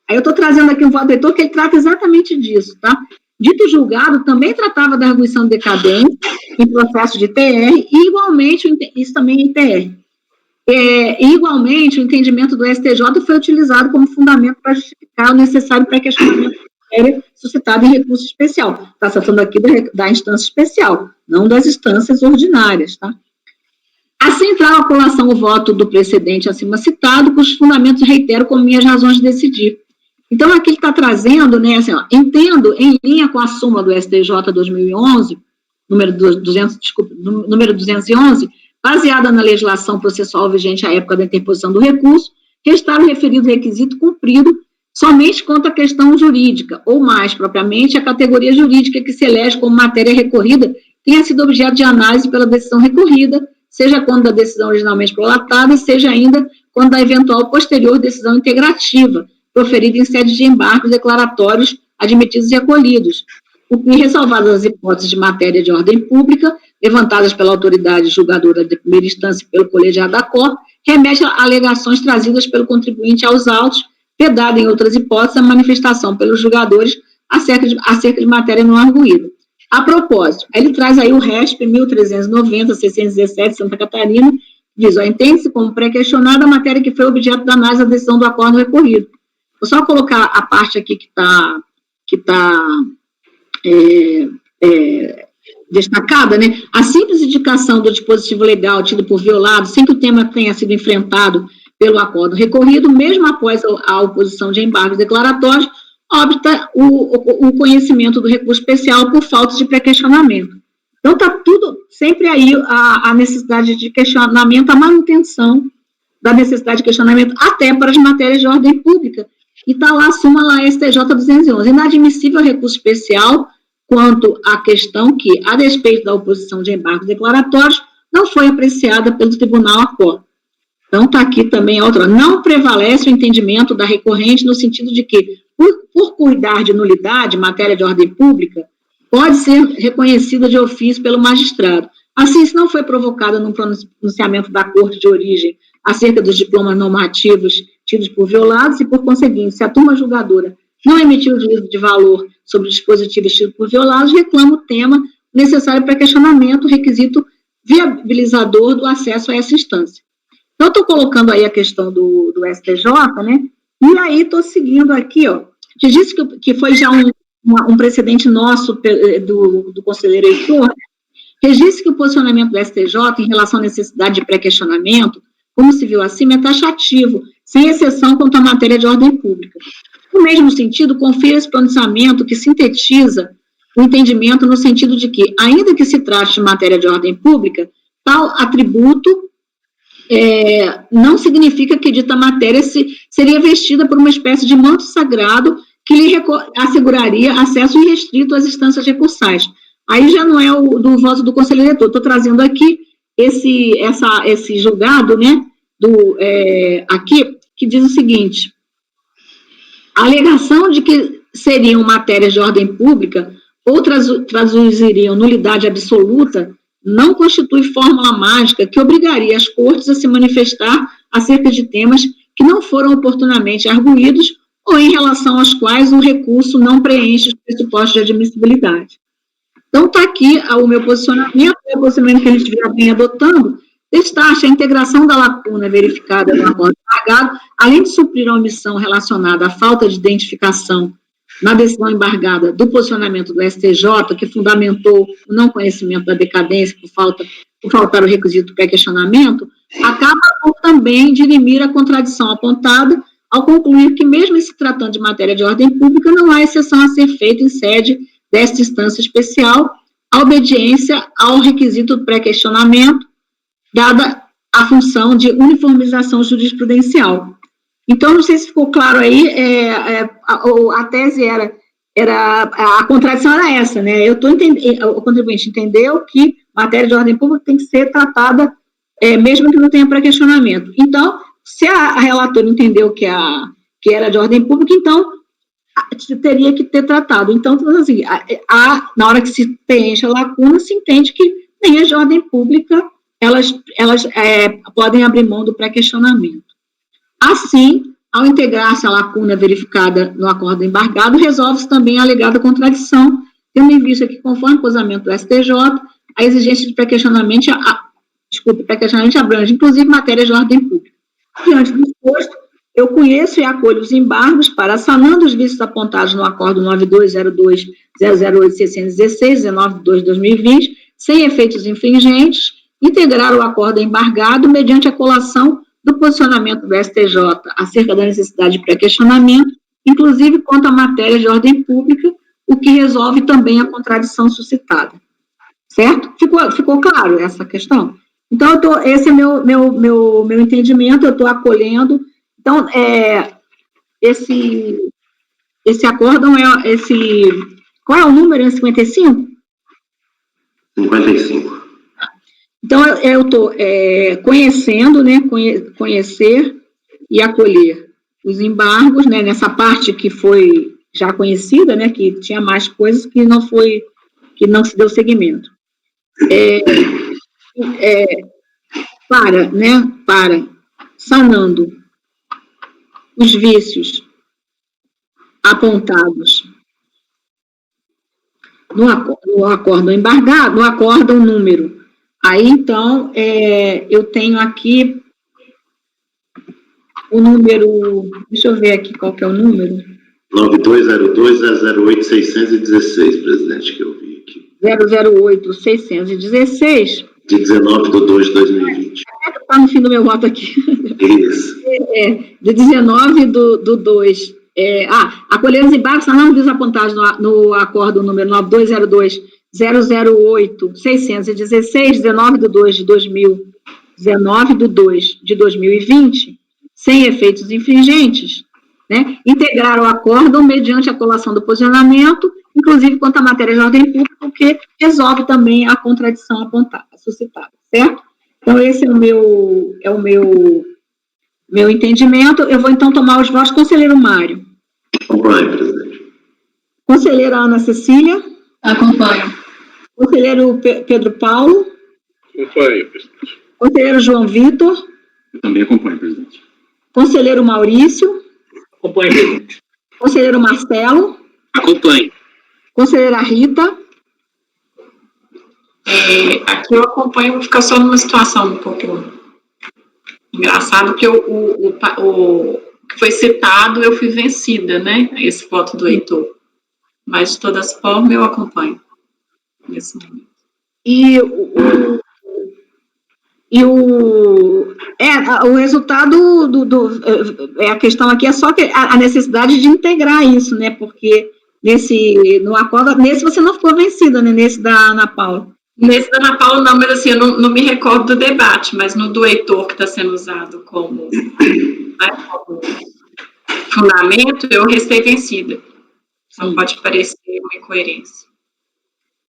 Aí eu estou trazendo aqui um voto do Heitor, que ele trata exatamente disso, tá? Dito julgado, também tratava da arguição de decadência em processo de TR, e igualmente, isso também em TR. Igualmente, o entendimento do STJ foi utilizado como fundamento para justificar o necessário pré-questionamento da matéria suscitado em recurso especial. Está tratando aqui da instância especial, não das instâncias ordinárias, tá? Assim, trago à colação o voto do precedente acima citado, cujos fundamentos reitero como minhas razões de decidir. Então, aqui ele está trazendo, né, assim, entendo, em linha com a súmula do STJ 2011, número 211, baseada na legislação processual vigente à época da interposição do recurso, restar o referido requisito cumprido somente quanto à questão jurídica, ou mais propriamente, a categoria jurídica que se elege como matéria recorrida tenha sido objeto de análise pela decisão recorrida, seja quando da decisão originalmente prolatada, seja ainda quando da eventual posterior decisão integrativa, proferida em sede de embargos declaratórios admitidos e acolhidos, o que, ressalvadas as hipóteses de matéria de ordem pública, levantadas pela autoridade julgadora de primeira instância e pelo colegiado da Corte, remete a alegações trazidas pelo contribuinte aos autos, vedada em outras hipóteses a manifestação pelos julgadores acerca de matéria não arguída. A propósito, ele traz aí o RESP 1390-617, Santa Catarina, diz, entende-se como pré-questionada a matéria que foi objeto da análise da decisão do acordo recorrido. Vou só colocar a parte aqui que está destacada, né? A simples indicação do dispositivo legal tido por violado, sem que o tema tenha sido enfrentado pelo acordo recorrido, mesmo após a oposição de embargos declaratórios, opta o conhecimento do recurso especial por falta de pré-questionamento. Então, está tudo, sempre aí a necessidade de questionamento, a manutenção da necessidade de questionamento, até para as matérias de ordem pública, e está lá a súmula STJ 211. Inadmissível recurso especial quanto à questão que, a despeito da oposição de embargos declaratórios, não foi apreciada pelo Tribunal Acordo. Então, está aqui também outra. Não prevalece o entendimento da recorrente no sentido de que, por cuidar de nulidade, matéria de ordem pública, pode ser reconhecida de ofício pelo magistrado. Assim, se não foi provocada no pronunciamento da Corte de origem acerca dos diplomas normativos tidos por violados e, por conseguinte, se a turma julgadora não emitiu juízo de valor sobre dispositivos tidos por violados, reclama o tema necessário para questionamento, requisito viabilizador do acesso a essa instância. Então, estou colocando aí a questão do STJ, né? E aí estou seguindo aqui, que disse que foi já um precedente nosso do conselheiro Heitor, né? Registro que o posicionamento do STJ em relação à necessidade de pré-questionamento, como se viu acima, é taxativo, sem exceção quanto à matéria de ordem pública. No mesmo sentido, confira esse pronunciamento que sintetiza o entendimento no sentido de que, ainda que se trate de matéria de ordem pública, tal atributo não significa que dita matéria seria vestida por uma espécie de manto sagrado que lhe asseguraria acesso irrestrito às instâncias recursais. Aí já não é do voto do conselheiro eleitor, estou trazendo aqui esse julgado, né, aqui, que diz o seguinte: a alegação de que seriam matérias de ordem pública ou traduziriam nulidade absoluta não constitui fórmula mágica que obrigaria as cortes a se manifestar acerca de temas que não foram oportunamente arguídos ou em relação aos quais o recurso não preenche os pressupostos de admissibilidade. Então, está aqui o meu posicionamento que a gente vem adotando, destaca a integração da lacuna verificada no acordo embargado, além de suprir a omissão relacionada à falta de identificação na decisão embargada do posicionamento do STJ, que fundamentou o não conhecimento da decadência por faltar o requisito pré-questionamento, acaba por também dirimir a contradição apontada ao concluir que, mesmo se tratando de matéria de ordem pública, não há exceção a ser feita em sede desta instância especial, a obediência ao requisito do pré-questionamento, dada a função de uniformização jurisprudencial. Então, não sei se ficou claro aí, a tese a contradição era essa, né? O contribuinte entendeu que matéria de ordem pública tem que ser tratada, mesmo que não tenha pré-questionamento. Então, se a relatora entendeu que era de ordem pública, então, teria que ter tratado. Então, assim, na hora que se preenche a lacuna, se entende que nem as de ordem pública, elas podem abrir mão do pré-questionamento. Assim, ao integrar-se a lacuna verificada no acordo embargado, resolve-se também a alegada contradição, tendo em vista que, conforme o posicionamento do STJ, a exigência de pré-questionamento abrange, inclusive, matérias de ordem pública. Diante do exposto, eu conheço e acolho os embargos para, sanando os vícios apontados no acordo 9202-008-616, 19/2/2020, sem efeitos infringentes, integrar o acordo embargado mediante a colação do posicionamento do STJ acerca da necessidade de pré-questionamento, inclusive quanto à matéria de ordem pública, o que resolve também a contradição suscitada. Certo? Ficou claro essa questão? Então, esse é meu entendimento, eu estou acolhendo. Então, esse acórdão qual é o número? É 55? 55. Então, eu estou conhecendo, né, conhecer e acolher os embargos, né, nessa parte que foi já conhecida, né, que tinha mais coisas que não se deu seguimento. Para sanando os vícios apontados no acórdão embargado, no acórdão número. Aí, então, eu tenho aqui o número, deixa eu ver aqui qual que é o número. 9202-008-616, presidente, que eu vi aqui. 008-616. De 19/2/2020. Está no fim do meu voto aqui. Isso. De 19/2. Acolher os embargos sanando os vícios apontados no acordo número 9202-008-616, 19/2/2020, sem efeitos infringentes, né, integrar o acórdão mediante a colação do posicionamento, inclusive quanto à matéria de ordem pública, porque resolve também a contradição apontada, suscitada, certo? Então, esse é o meu entendimento. Eu vou, então, tomar os votos. Conselheiro Mário. Acompanho, presidente. Conselheira Ana Cecília. Acompanho. Conselheiro Pedro Paulo. Acompanho, presidente. Conselheiro João Vitor. Eu também acompanho, presidente. Conselheiro Maurício. Acompanho, presidente. Conselheiro Marcelo. Acompanho. Conselheira Rita. Aqui eu acompanho, vou ficar só numa situação um pouco engraçada, porque o que foi citado, eu fui vencida, né? Esse voto do Heitor. Mas, de todas as formas, eu acompanho nesse momento. O resultado a questão aqui é só que a necessidade de integrar isso, né? Porque no acordo, nesse você não ficou vencida, né? Nesse da Ana Paula. Nesse da Ana Paula, não, mas assim, eu não me recordo do debate, mas no do Heitor, que está sendo usado como fundamento, eu restei vencida. Então, pode parecer uma incoerência.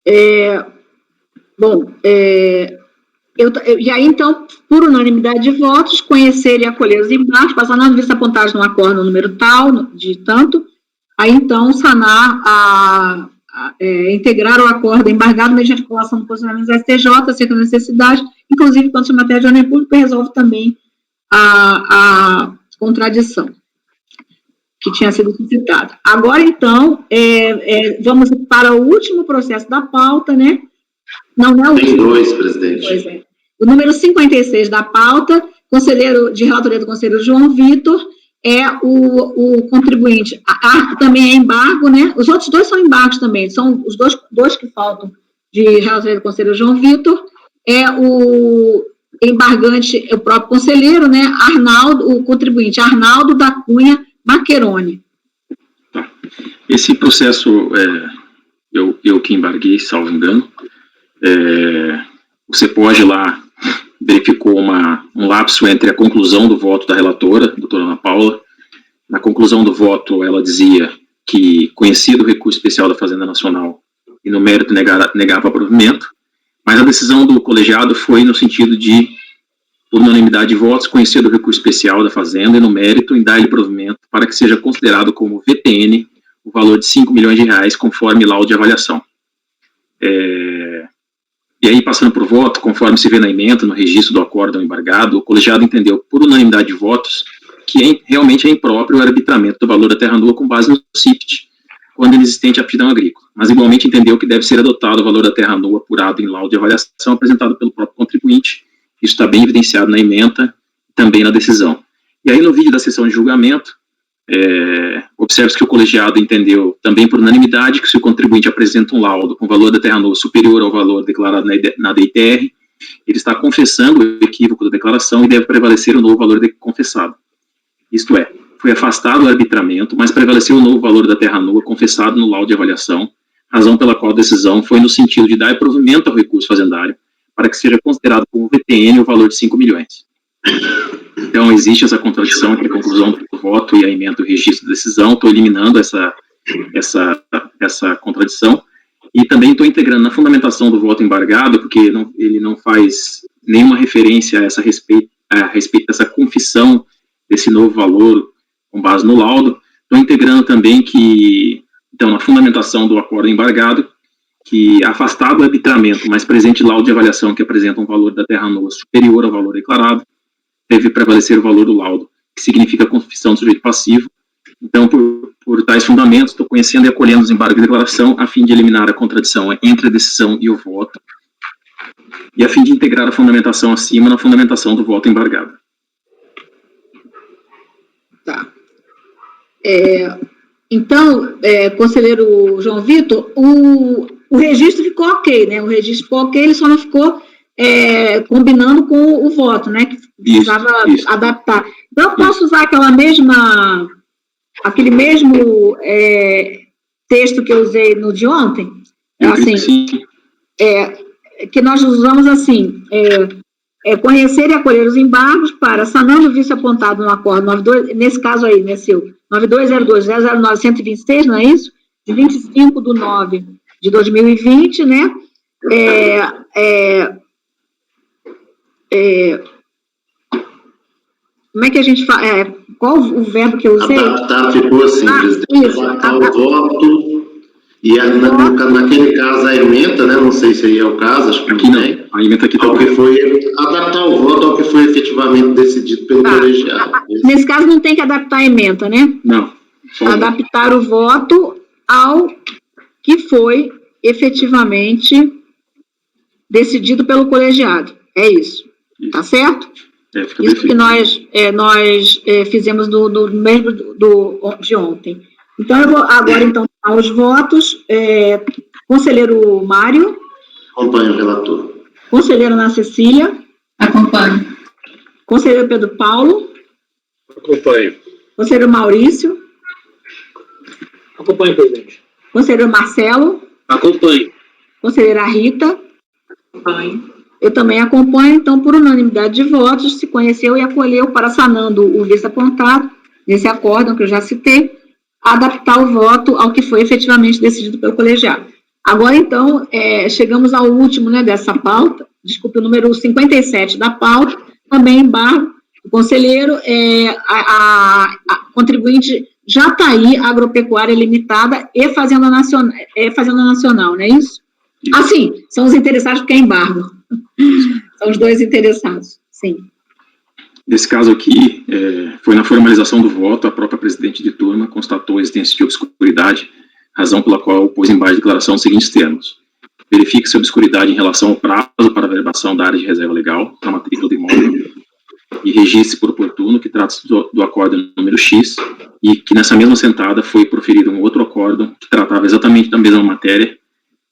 E aí, então, por unanimidade de votos, conhecer e acolher os embargos, passando as vistas apontadas no acordo número tal, de tanto, aí, então, sanar integrar o acordo embargado mediante colação do posicionamento do STJ, acerca da necessidade, inclusive quanto à matéria de ordem pública, resolve também a contradição que tinha sido suscitada. Agora, então, vamos para o último processo da pauta, né? Não é o último. Tem dois, presidente. Pois é. O número 56 da pauta, conselheiro de relatoria do conselheiro João Vitor, é o contribuinte. Também é embargo, né? Os outros dois são embargos também, são os dois que faltam de relatoria do conselheiro João Vitor, é o embargante, o próprio conselheiro, né? O contribuinte Arnaldo da Cunha Maccheroni. Esse processo, eu que embarguei, salvo engano, o CEPOG lá verificou um lapso entre a conclusão do voto da relatora, doutora Ana Paula. Na conclusão do voto, ela dizia que, conhecido o recurso especial da Fazenda Nacional e no mérito negava provimento, mas a decisão do colegiado foi no sentido de, por unanimidade de votos, conhecido o recurso especial da Fazenda e no mérito em dar-lhe provimento para que seja considerado como VTN o valor de R$5 milhões, conforme laudo de avaliação. E aí, passando por voto, conforme se vê na ementa, no registro do acórdão embargado, o colegiado entendeu, por unanimidade de votos, que realmente é impróprio o arbitramento do valor da terra nua com base no CIPT, quando inexistente aptidão agrícola, mas igualmente entendeu que deve ser adotado o valor da terra nua apurado em laudo de avaliação apresentado pelo próprio contribuinte. Isso está bem evidenciado na ementa e também na decisão. E aí, no vídeo da sessão de julgamento, observa-se que o colegiado entendeu também por unanimidade que se o contribuinte apresenta um laudo com o valor da terra nua superior ao valor declarado na DITR, ele está confessando o equívoco da declaração e deve prevalecer o novo valor confessado. Isto é, foi afastado o arbitramento, mas prevaleceu o novo valor da terra nua confessado no laudo de avaliação, razão pela qual a decisão foi no sentido de dar provimento ao recurso fazendário, para que seja considerado como VTN o valor de 5 milhões. Então, existe essa contradição entre a conclusão do voto e a emenda do registro da decisão. Estou eliminando essa contradição. E também estou integrando na fundamentação do voto embargado, porque ele não faz nenhuma referência a respeito dessa confissão desse novo valor com base no laudo. Estou integrando também que, então, na fundamentação do acordo embargado, que afastado o arbitramento, mas presente laudo de avaliação que apresenta um valor da terra nua superior ao valor declarado, deve prevalecer o valor do laudo, que significa a confissão do sujeito passivo. Então, por tais fundamentos, estou conhecendo e acolhendo os embargos de declaração a fim de eliminar a contradição entre a decisão e o voto, e a fim de integrar a fundamentação acima na fundamentação do voto embargado. Tá. Então, conselheiro João Vitor, o registro ficou ok, né? O registro ficou ok, ele só não ficou combinando com o voto, né? Que precisava adaptar. Então, eu posso usar aquele mesmo texto que eu usei no de ontem? Assim, sim. Que nós usamos assim, conhecer e acolher os embargos para, sanando o vício apontado no acordo 92, nesse caso aí, né, Silvio? 9202-009-126, não é isso? De 25/9 de 2020, né? Como é que a gente fala? Qual o verbo que eu usei? Adaptar ficou assim, presidente. Adaptar o voto. E naquele caso a ementa, né? Não sei se aí é o caso, acho que aqui não. A ementa aqui ao que foi adaptar o voto ao que foi efetivamente decidido pelo colegiado. Nesse caso não tem que adaptar a ementa, né? Não. Adaptar o voto ao que foi efetivamente decidido pelo colegiado. É isso. Tá certo? Isso que nós fizemos no mesmo de ontem. Então, eu vou agora, então, aos votos. Conselheiro Mário. Acompanho o relator. Conselheira Ana Cecília. Acompanho. Conselheiro Pedro Paulo. Acompanho. Conselheiro Maurício. Acompanho, presidente. Conselheiro Marcelo. Acompanho. Conselheira Rita. Acompanho. Eu também acompanho, então, por unanimidade de votos, se conheceu e acolheu para, sanando o vício apontado, nesse acórdão que eu já citei, adaptar o voto ao que foi efetivamente decidido pelo colegiado. Agora, então, chegamos ao último, né, dessa pauta, desculpe, o número 57 da pauta, também embargo do conselheiro, a contribuinte Jataí Agropecuária Limitada e Fazenda Nacional, não é isso? Sim, são os interessados porque é embargo. São os dois interessados, sim. Nesse caso aqui, foi na formalização do voto, a própria presidente de turma constatou a existência de obscuridade, razão pela qual pôs embaixo de declaração os seguintes termos: verifique-se a obscuridade em relação ao prazo para a verbação da área de reserva legal, para a matrícula do imóvel, e registre por oportuno que trata-se do acórdão número X, e que nessa mesma sentada foi proferido um outro acórdão que tratava exatamente da mesma matéria,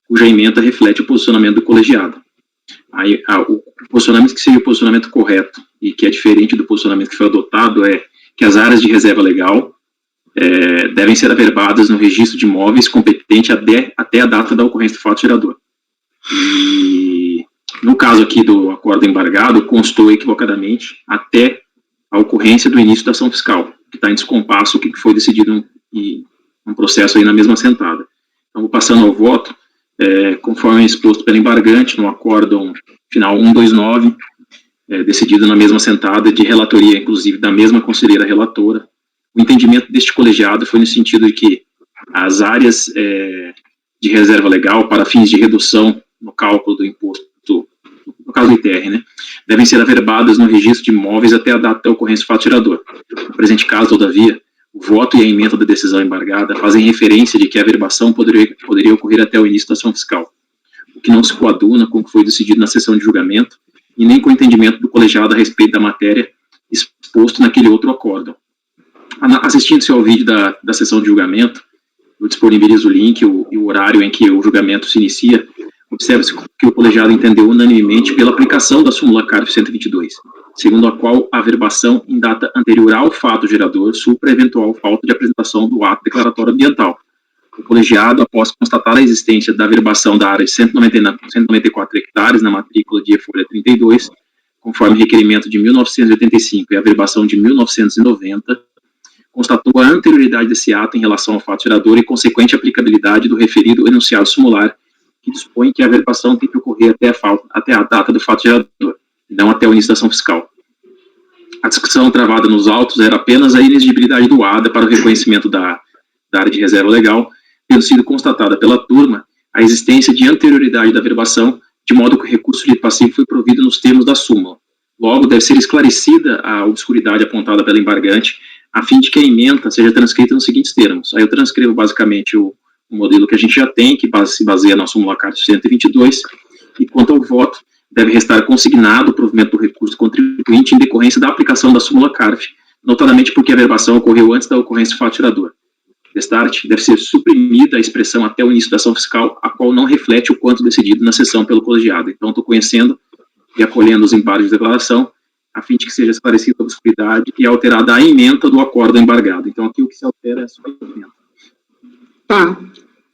cuja ementa reflete o posicionamento do colegiado. Aí, o posicionamento que seria o posicionamento correto e que é diferente do posicionamento que foi adotado é que as áreas de reserva legal devem ser averbadas no registro de imóveis competente até a data da ocorrência do fato gerador. E no caso aqui do acordo embargado, constou equivocadamente até a ocorrência do início da ação fiscal, que está em descompasso o que foi decidido em um processo aí na mesma sentada. Então, vou passando ao voto. Conforme exposto pelo embargante, no acórdão final 129, decidido na mesma sentada, de relatoria, inclusive, da mesma conselheira relatora, o entendimento deste colegiado foi no sentido de que as áreas de reserva legal, para fins de redução no cálculo do imposto, no caso do ITR, né, devem ser averbadas no registro de imóveis até a data da ocorrência do fato gerador. No presente caso, todavia, o voto e a ementa da decisão embargada fazem referência de que a averbação poderia ocorrer até o início da ação fiscal, o que não se coaduna com o que foi decidido na sessão de julgamento e nem com o entendimento do colegiado a respeito da matéria exposto naquele outro acórdão. Assistindo-se ao vídeo da sessão de julgamento, eu disponibilizo o link e o horário em que o julgamento se inicia. Observa-se que o colegiado entendeu unanimemente pela aplicação da súmula CARF 122, segundo a qual a averbação em data anterior ao fato gerador supra eventual falta de apresentação do ato declaratório ambiental, O colegiado, após constatar a existência da averbação da área de 194 hectares na matrícula de E-Folha 32, conforme requerimento de 1985 e a averbação de 1990, constatou a anterioridade desse ato em relação ao fato gerador e consequente aplicabilidade do referido enunciado sumular, que dispõe que a averbação tem que ocorrer até a data do fato gerador, e não até o início da ação fiscal. A discussão travada nos autos era apenas a inexigibilidade do ADA para o reconhecimento da área de reserva legal, tendo sido constatada pela turma a existência de anterioridade da averbação, de modo que o recurso de passivo foi provido nos termos da súmula. Logo, deve ser esclarecida a obscuridade apontada pela embargante, a fim de que a ementa seja transcrita nos seguintes termos. Aí eu transcrevo basicamente o modelo que a gente já tem, que se baseia na súmula CARF 122, e quanto ao voto, deve restar consignado o provimento do recurso contribuinte em decorrência da aplicação da súmula CARF, notadamente porque a averbação ocorreu antes da ocorrência do fato gerador. Destarte, deve ser suprimida a expressão até o início da ação fiscal, a qual não reflete o quanto decidido na sessão pelo colegiado. Então, estou conhecendo e acolhendo os embargos de declaração, a fim de que seja esclarecida a obscuridade e alterada a ementa do acordo embargado. Então, aqui o que se altera é só a ementa. Tá.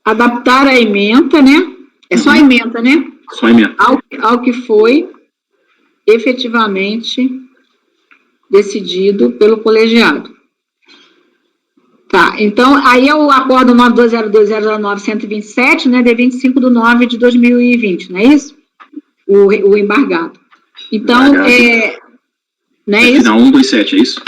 Adaptar a ementa, né? É só a ementa, né? Só a ementa. Ao que foi efetivamente decidido pelo colegiado. Tá, então, aí é o acordo 920209-127, né, de 25/9 de 2020, não é isso? O embargado. Então, não é isso? Final 127, é isso?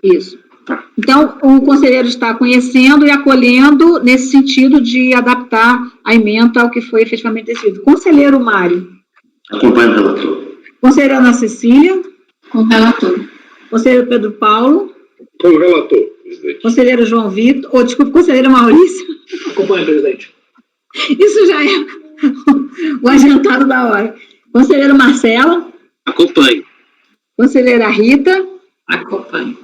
Isso. Tá. Então, o conselheiro está conhecendo e acolhendo nesse sentido de adaptar a ementa ao que foi efetivamente decidido. Conselheiro Mário. Acompanho o relator. Conselheira Ana Cecília. Com o relator. Conselheiro Pedro Paulo. Com o relator, presidente. Conselheiro João Vitor, desculpe, conselheiro Maurício. Acompanho, presidente. Isso já é o adiantado da hora. Conselheiro Marcelo. Acompanho. Conselheira Rita. Acompanho.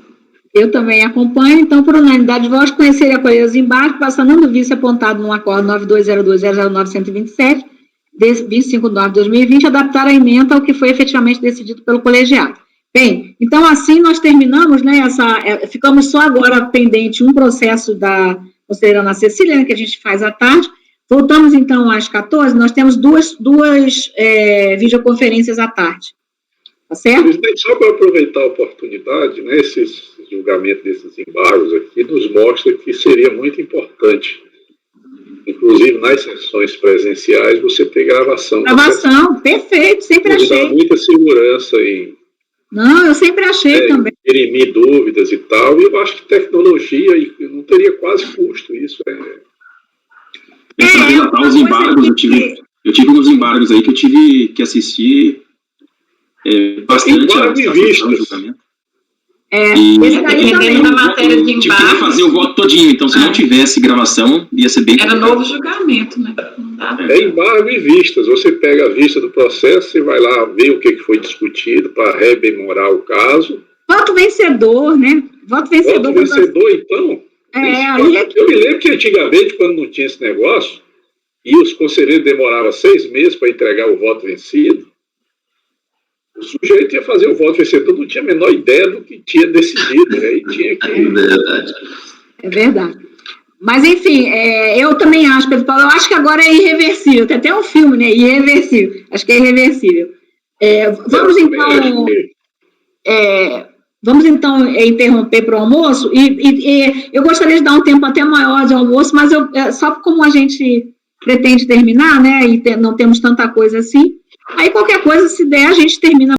Eu também acompanho, então, por unanimidade de votos, conhecer e acolher os embargos, passando do vice apontado no acordo 9202009127, de 25/9 de 2020, adaptar a ementa ao que foi efetivamente decidido pelo colegiado. Bem, então, assim, nós terminamos, né, ficamos só agora pendente um processo da conselheira Ana Cecília, né, que a gente faz à tarde. Voltamos, então, às 14, nós temos duas videoconferências à tarde. Tá certo? Presidente, só para aproveitar a oportunidade, né, esse julgamento desses embargos aqui nos mostra que seria muito importante, inclusive nas sessões presenciais, você ter gravação. Gravação, perfeito, sempre achei. Dá muita segurança em... Não, eu sempre achei também. Dirimir dúvidas e tal, e eu acho que tecnologia não teria quase custo, isso para relatar os embargos, eu tive uns embargos aí que eu tive que assistir bastante a sessão do julgamento. Dependendo da matéria de embargo. Tive que fazer o voto todinho, então se não tivesse gravação, ia ser bem complicado. Era novo julgamento, né? Embargo e vistas. Você pega a vista do processo, você vai lá ver o que foi discutido para rememorar o caso. Voto vencedor, né? Voto vencedor, então. Eu me lembro que antigamente, quando não tinha esse negócio, e os conselheiros demoravam 6 meses para entregar o voto vencido, o sujeito ia fazer o voto vencedor, não tinha a menor ideia do que tinha decidido, né? E tinha que... É verdade. Mas, enfim, eu também acho, Pedro Paulo, eu acho que agora é irreversível. Tem até um filme, né? Irreversível. Acho que é irreversível. Vamos, então, interromper para o almoço. E eu gostaria de dar um tempo até maior de almoço, mas só como a gente pretende terminar, né? E não temos tanta coisa assim. Aí, qualquer coisa, se der, a gente termina